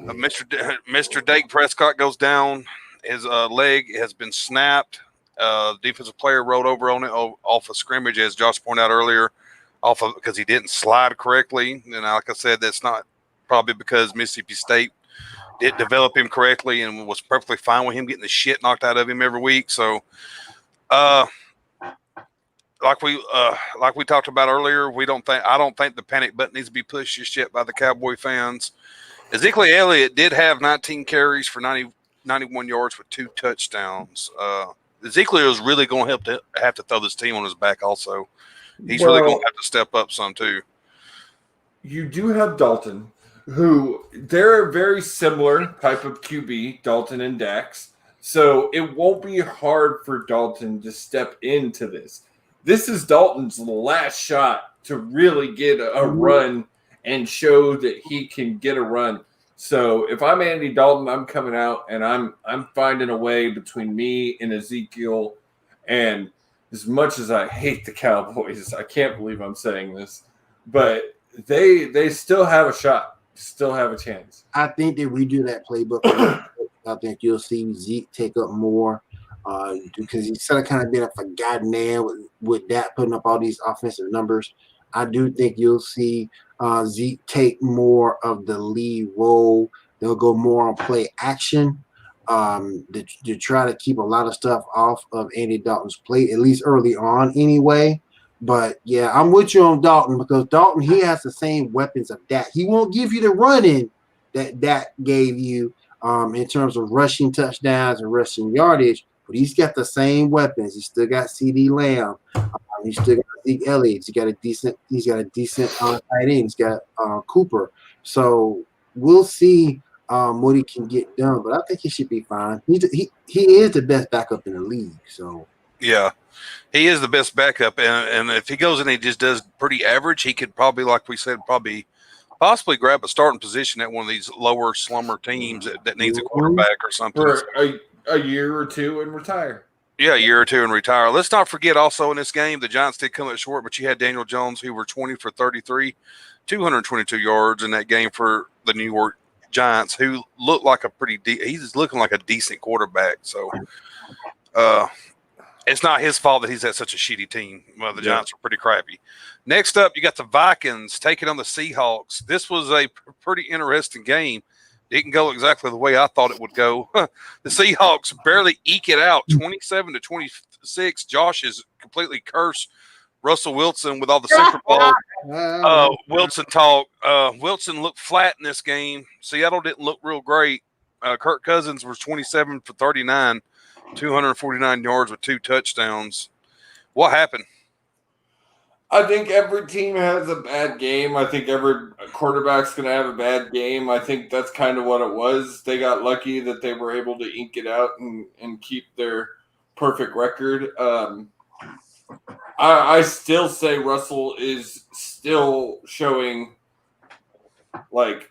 Mr. Dak Prescott goes down. His leg has been snapped. Defensive player rolled over on it off a scrimmage, as Josh pointed out earlier, because he didn't slide correctly. And like I said, that's not probably because Mississippi State didn't develop him correctly and was perfectly fine with him getting the shit knocked out of him every week. So, like we talked about earlier, I don't think the panic button needs to be pushed just yet by the Cowboy fans. Ezekiel Elliott did have 19 carries for 91 yards with 2 touchdowns. Ezekiel is really going to have to throw this team on his back also. He's really going to have to step up some too. You do have Dalton, who they're a very similar type of QB, Dalton and Dax. So it won't be hard for Dalton to step into this. This is Dalton's last shot to really get a run and show that he can get a run. So if I'm Andy Dalton, I'm coming out and I'm finding a way between me and Ezekiel. And as much as I hate the Cowboys, I can't believe I'm saying this, but they still have a shot, still have a chance. I think they redo that playbook. I think you'll see Zeke take up more because he's kind of been a forgotten man with that putting up all these offensive numbers. I do think you'll see Zeke take more of the lead role. They'll go more on play action to try to keep a lot of stuff off of Andy Dalton's plate, at least early on anyway. But, yeah, I'm with you on Dalton because Dalton, he has the same weapons of Dak. He won't give you the running that Dak gave you in terms of rushing touchdowns and rushing yardage, but he's got the same weapons. He's still got CD Lamb. He's still got Zeke Elliott. He's got a decent tight end. He's got Cooper. So we'll see what he can get done, but I think he should be fine. He is the best backup in the league. So yeah, he is the best backup, and if he goes and he just does pretty average, he could probably, like we said, possibly grab a starting position at one of these lower slumber teams that needs a quarterback or something. For a year or two and retire. Yeah, a year or two and retire. Let's not forget also in this game, the Giants did come up short, but you had Daniel Jones, who were 20 for 33, 222 yards in that game for the New York Giants, who looked like he's looking like a decent quarterback. So it's not his fault that he's at such a shitty team. Well, the Giants are pretty crappy. Next up, you got the Vikings taking on the Seahawks. This was a pretty interesting game. Didn't go exactly the way I thought it would go. The Seahawks barely eke it out, 27-26. Josh is completely cursed Russell Wilson with all the Super Bowl Wilson talk. Wilson looked flat in this game. Seattle didn't look real great. Kirk Cousins was 27 for 39, 249 yards with 2 touchdowns. What happened? I think every team has a bad game. I think every quarterback's going to have a bad game. I think that's kind of what it was. They got lucky that they were able to ink it out and keep their perfect record. I still say Russell is still showing like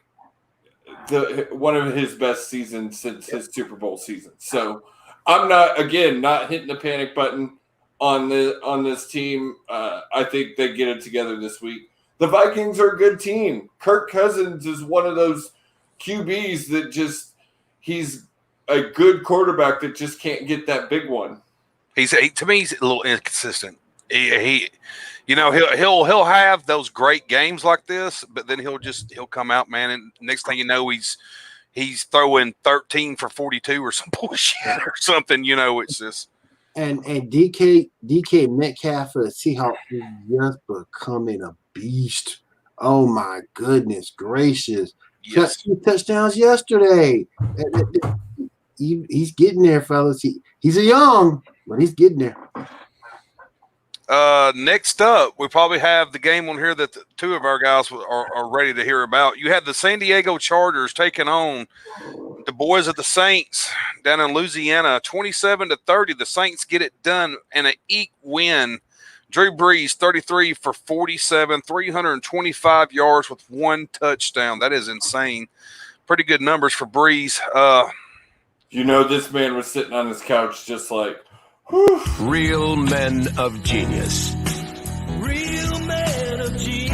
one of his best seasons since his Super Bowl season. So I'm not hitting the panic button on this team. I think they get it together this week. The Vikings are a good team. Kirk Cousins is one of those QBs that he's a good quarterback that just can't get that big one. To me, he's a little inconsistent. He'll have those great games like this, but then he'll come out, man, and next thing you know, he's throwing 13 for 42 or some bullshit or something. It's just. And DK Metcalf for the Seahawks is just becoming a beast. Oh my goodness gracious! Yes. 2 touchdowns yesterday. He's getting there, fellas. He's a young, but he's getting there. Next up, we probably have the game on here that two of our guys are ready to hear about. You have the San Diego Chargers taking on the boys of the Saints down in Louisiana, 27-30. The Saints get it done in an eek win. Drew Brees, 33 for 47, 325 yards with 1 touchdown. That is insane. Pretty good numbers for Brees. This man was sitting on his couch just like, whew. Real men of genius. Real man of genius.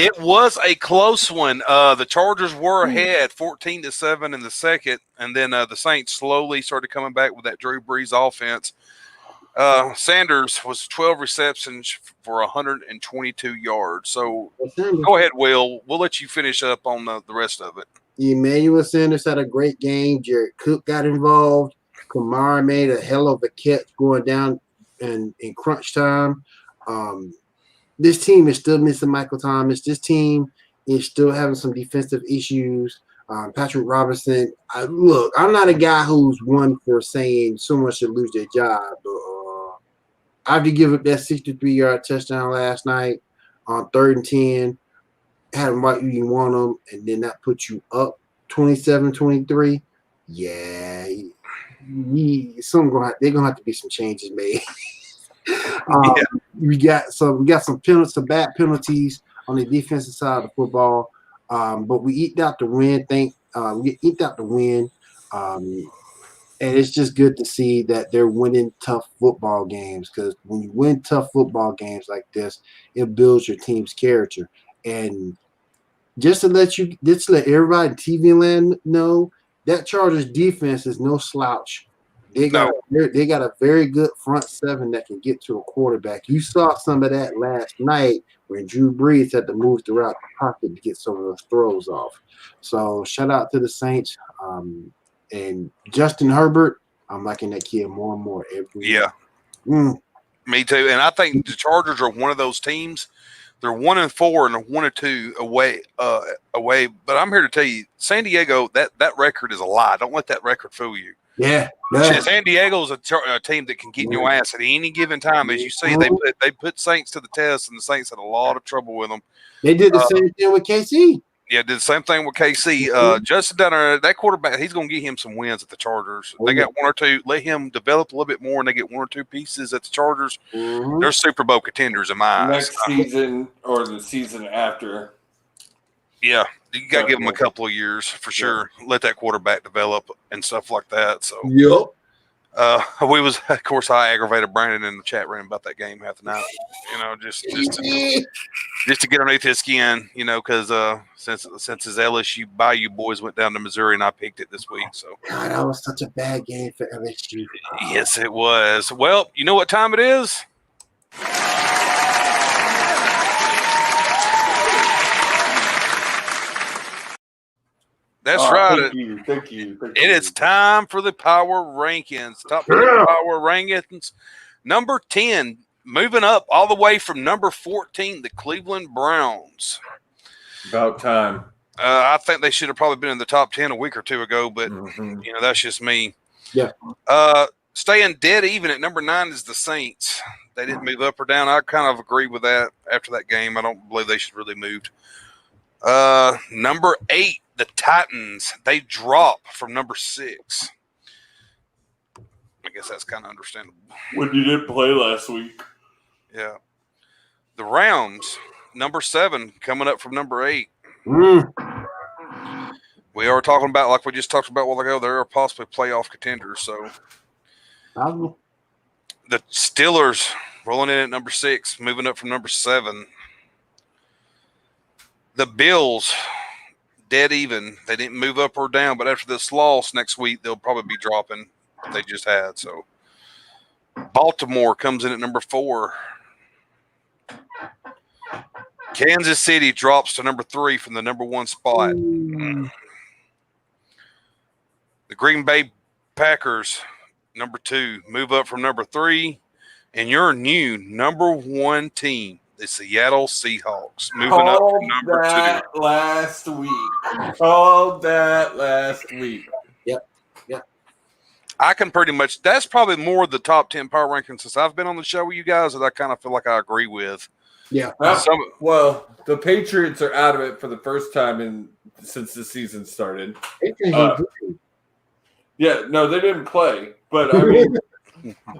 It was a close one. The Chargers were ahead 14-7 in the second, and then the Saints slowly started coming back with that Drew Brees offense. Sanders was 12 receptions for 122 yards. So go ahead, Will. We'll let you finish up on the rest of it. Emmanuel Sanders had a great game. Jared Cook got involved. Kamara made a hell of a catch going down in crunch time. This team is still missing Michael Thomas. This team is still having some defensive issues. Patrick Robinson. I'm not a guy who's one for saying someone should lose their job, but after give up that 63-yard touchdown last night on 3rd and 10, had them right where you want them, and then that puts you up 27-23. Yeah, they're gonna have to be some changes made. We got some penalties, some bad penalties on the defensive side of the football, but we eked out the win. And it's just good to see that they're winning tough football games, because when you win tough football games like this, it builds your team's character. And just to let everybody in TV land know, that Chargers defense is no slouch. They got a very good front seven that can get to a quarterback. You saw some of that last night when Drew Brees had to move throughout the pocket to get some of those throws off. So shout out to the Saints. And Justin Herbert, I'm liking that kid more and more every year. Me too. And I think the Chargers are one of those teams. They're 1-4 and 1-2 away. But I'm here to tell you, San Diego, that record is a lie. Don't let that record fool you. Yeah. San Diego is a team that can get in your ass at any given time. As you see, they put Saints to the test, and the Saints had a lot of trouble with them. They did the same thing with KC. Yeah, did the same thing with KC. Justin Dunner, that quarterback, he's going to get him some wins at the Chargers. They got 1 or 2. Let him develop a little bit more, and they get 1 or 2 pieces at the Chargers. They're Super Bowl contenders in my eyes. Next season or the season after. Yeah, you got to give them a couple of years for sure. Let that quarterback develop and stuff like that. So, of course, I aggravated Brandon in the chat room about that game half the night. Just to get underneath his skin, because since his LSU Bayou boys went down to Missouri, and I picked it this week. So God, that was such a bad game for LSU. Yes, it was. Well, you know what time it is? That's right. Thank you. It is time for the power rankings. Top 10 power rankings. Number 10, moving up all the way from number 14, the Cleveland Browns. About time. I think they should have probably been in the top 10 a week or two ago, but that's just me. Yeah. Staying dead even at number 9 is the Saints. They didn't move up or down. I kind of agree with that after that game. I don't believe they should really moved. Number 8, the Titans. They drop from number 6. I guess that's kind of understandable. When you didn't play last week. Yeah. The Rams, number 7, coming up from number 8. We are talking about, like we just talked about a while ago, they're possibly playoff contenders. So the Steelers rolling in at number 6, moving up from number 7. The Bills, dead even. They didn't move up or down, but after this loss next week, they'll probably be dropping what they just had. So Baltimore comes in at number 4. Kansas City drops to number 3 from the number 1 spot. The Green Bay Packers, number 2, move up from number 3. And your new number 1 team, the Seattle Seahawks. Moving up to number 2. Last week. Called that last week. Yep. I can pretty much, that's probably more of the top 10 power rankings since I've been on the show with you guys that I kind of feel like I agree with. Yeah. Well, the Patriots are out of it for the first time since the season started. Yeah, no, they didn't play, but I mean,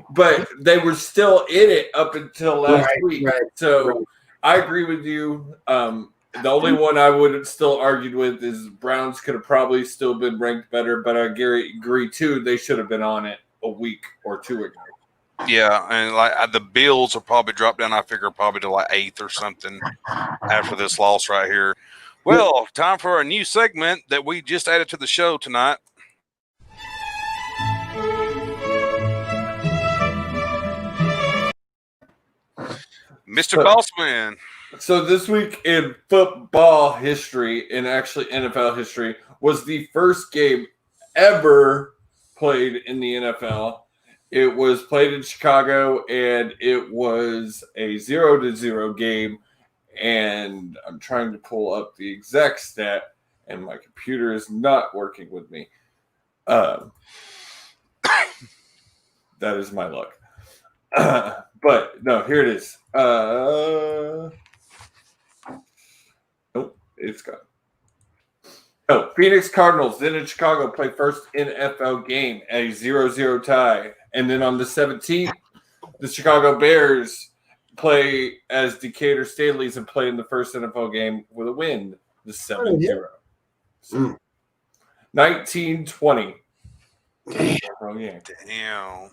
but they were still in it up until last week. Right, so I agree with you. The only one I would have still argued with is Browns could have probably still been ranked better, but I agree too. They should have been on it a week or 2 ago. Yeah, and like the Bills will probably drop down. I figure probably to like 8th or something after this loss right here. Well, time for a new segment that we just added to the show tonight. Mr. Bossman. So this week in football history, and actually NFL history, was the first game ever played in the NFL. It was played in Chicago, and it was a 0-0 game. And I'm trying to pull up the exact stat, and my computer is not working with me. That is my luck. But no, here it is. Nope, it's gone. Oh, Phoenix Cardinals then in Chicago play first NFL game, a 0-0 tie. And then on the 17th, the Chicago Bears play as Decatur Stanleys and play in the first NFL game with a win, the 7-0. So, 1920. Damn.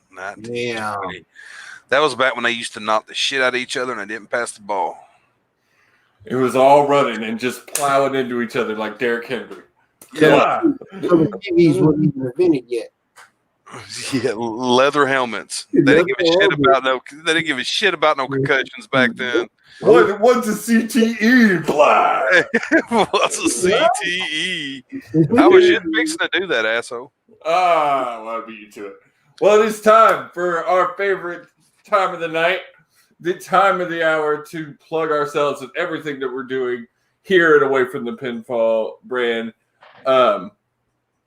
That was back when they used to knock the shit out of each other and they didn't pass the ball. It was all running and just plowing into each other like Derrick Henry. Yeah. So the TVs weren't even invented yet. Yeah, leather helmets. They didn't give a shit about no. They didn't give a shit about no concussions back then. What's a CTE? What's a CTE? I was just fixing to do that, asshole. I beat you to it. Well, it is time for our favorite time of the night, the time of the hour to plug ourselves and everything that we're doing here at Away from the Pinfall brand.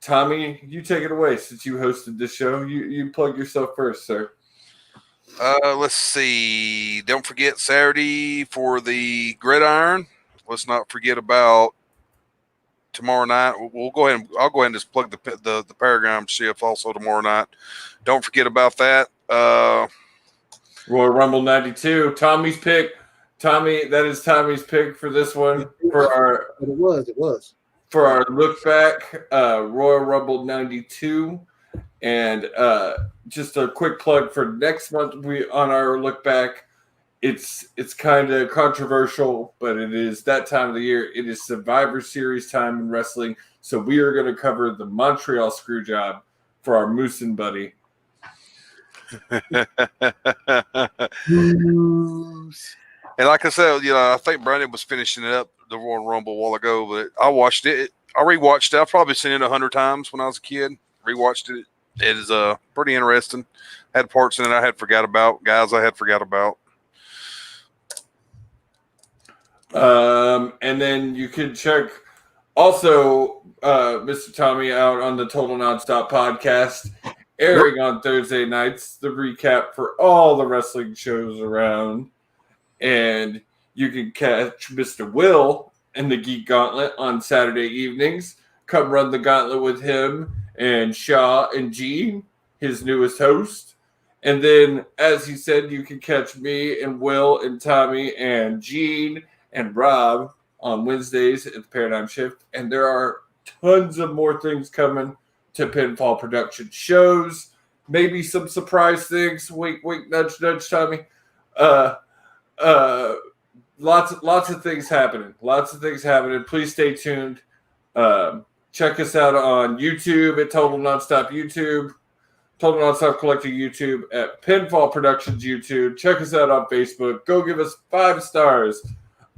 Tommy, you take it away since you hosted this show. You plug yourself first, sir. Let's see. Don't forget Saturday for the Gridiron. Let's not forget about tomorrow night. We'll go ahead. I'll go ahead and just plug the Paragon shift also tomorrow night. Don't forget about that. Royal Rumble 92. Tommy's pick. Tommy, that is Tommy's pick for this one. For our It was. For our look back, Royal Rumble 92. And just a quick plug for next month, we on our look back. It's kind of controversial, but it is that time of the year. It is Survivor Series time in wrestling. So we are going to cover the Montreal Screwjob for our Moosin' buddy. And like I said, I think Brandon was finishing it up the Royal Rumble a while ago, but I watched it. I rewatched it. I've probably seen it 100 times when I was a kid. Rewatched it. It is pretty interesting. Had parts in it I had forgot about. Guys I had forgot about. And then you can check also Mr. Tommy out on the Total Nonstop podcast, airing on Thursday nights, the recap for all the wrestling shows around. And you can catch Mr. Will and the Geek Gauntlet on Saturday evenings. Come run the gauntlet with him and Shaw and Gene, his newest host. And then, as he said, you can catch me and Will and Tommy and Gene and Rob on Wednesdays at the Paradigm Shift. And there are tons of more things coming to Pinfall Production shows. Maybe some surprise things. Wink, wink, nudge, nudge, Tommy. Lots of things happening. Please stay tuned. Check us out on YouTube at Total Nonstop YouTube, Total Nonstop Collecting YouTube, at Pinfall Productions YouTube. Check us out on Facebook. Go give us 5 stars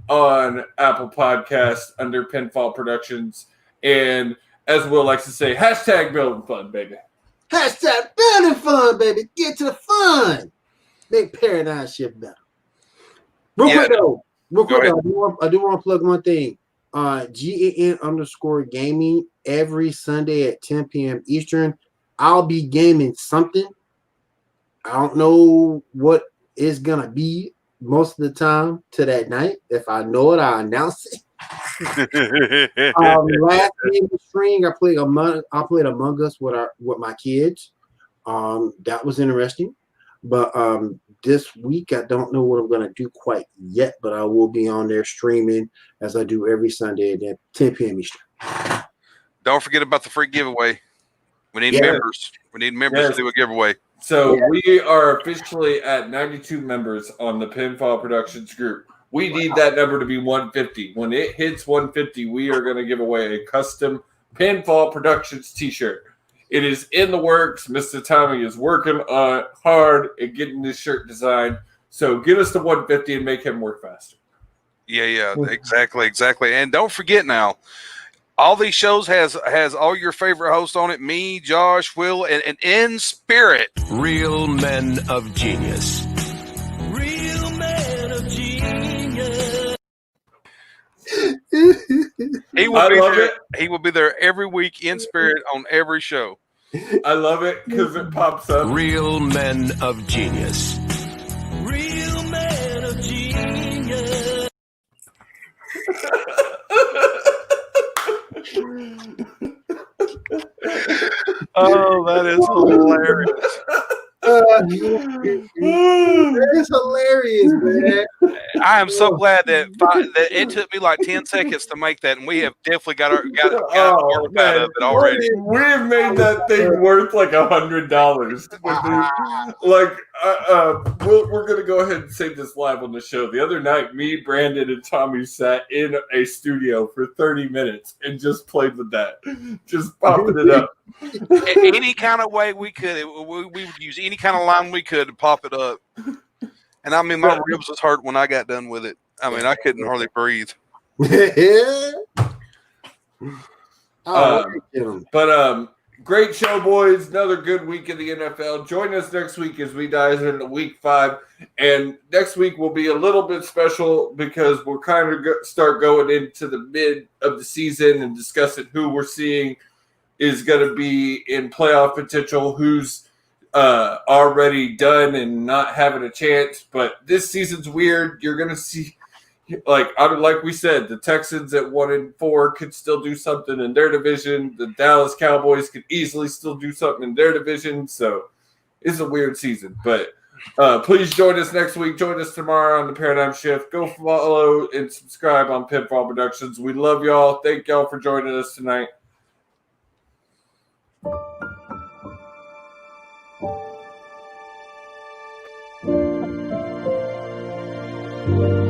on Apple Podcasts under Pinfall Productions. And as Will likes to say, hashtag building fun, baby. Hashtag building fun, baby. Get to the fun. Make Paradigm Shift better. Real Yeah. quick though, Go ahead. I do want to plug one thing. GAN_gaming every Sunday at 10 p.m. Eastern. I'll be gaming something. I don't know what it's gonna be most of the time to that night. If I know it, I'll announce it. Last game of stream, I played Among Us with my kids. That was interesting. But this week I don't know what I'm gonna do quite yet, but I will be on there streaming as I do every Sunday at 10 p.m. Eastern. Don't forget about the free giveaway. We need Yeah. members. We need members to do a giveaway. So we are officially at 92 members on the Pinfall Productions group. We need that number to be 150. When it hits 150, we are going to give away a custom Pinfall Productions t-shirt. It is in the works. Mr. Tommy is working hard at getting this shirt designed. So get us to 150 and make him work faster. Yeah, exactly. And don't forget now, all these shows has all your favorite hosts on it. Me, Josh, Will, and in spirit. Real men of genius. Real man of genius. He will I be love there. it. He will be there every week in spirit on every show. I love it because it pops up. Real men of genius. Real man of genius. Oh, that is hilarious. It's hilarious, man. I am so glad that it took me like 10 seconds to make that, and we have definitely got a work out of it already. We've made that thing worth like $100. We're gonna go ahead and say this live on the show. The other night, me, Brandon, and Tommy sat in a studio for 30 minutes and just played with that, just popping it up. Any kind of way we could, we would use any kind of line we could to pop it up. And I mean, my ribs was hurt when I got done with it. I mean, I couldn't hardly breathe. Great show, boys. Another good week in the NFL. Join us next week as we dive into week 5. And next week will be a little bit special because we're kind of start going into the mid of the season and discussing who we're seeing is going to be in playoff potential, who's already done and not having a chance. But this season's weird. You're going to see, like we said, the Texans at 1-4 could still do something in their division. The Dallas Cowboys could easily still do something in their division. So it's a weird season. But please join us next week. Join us tomorrow on the Paradigm Shift. Go follow and subscribe on Pinfall Productions. We love y'all. Thank y'all for joining us tonight. Thank you.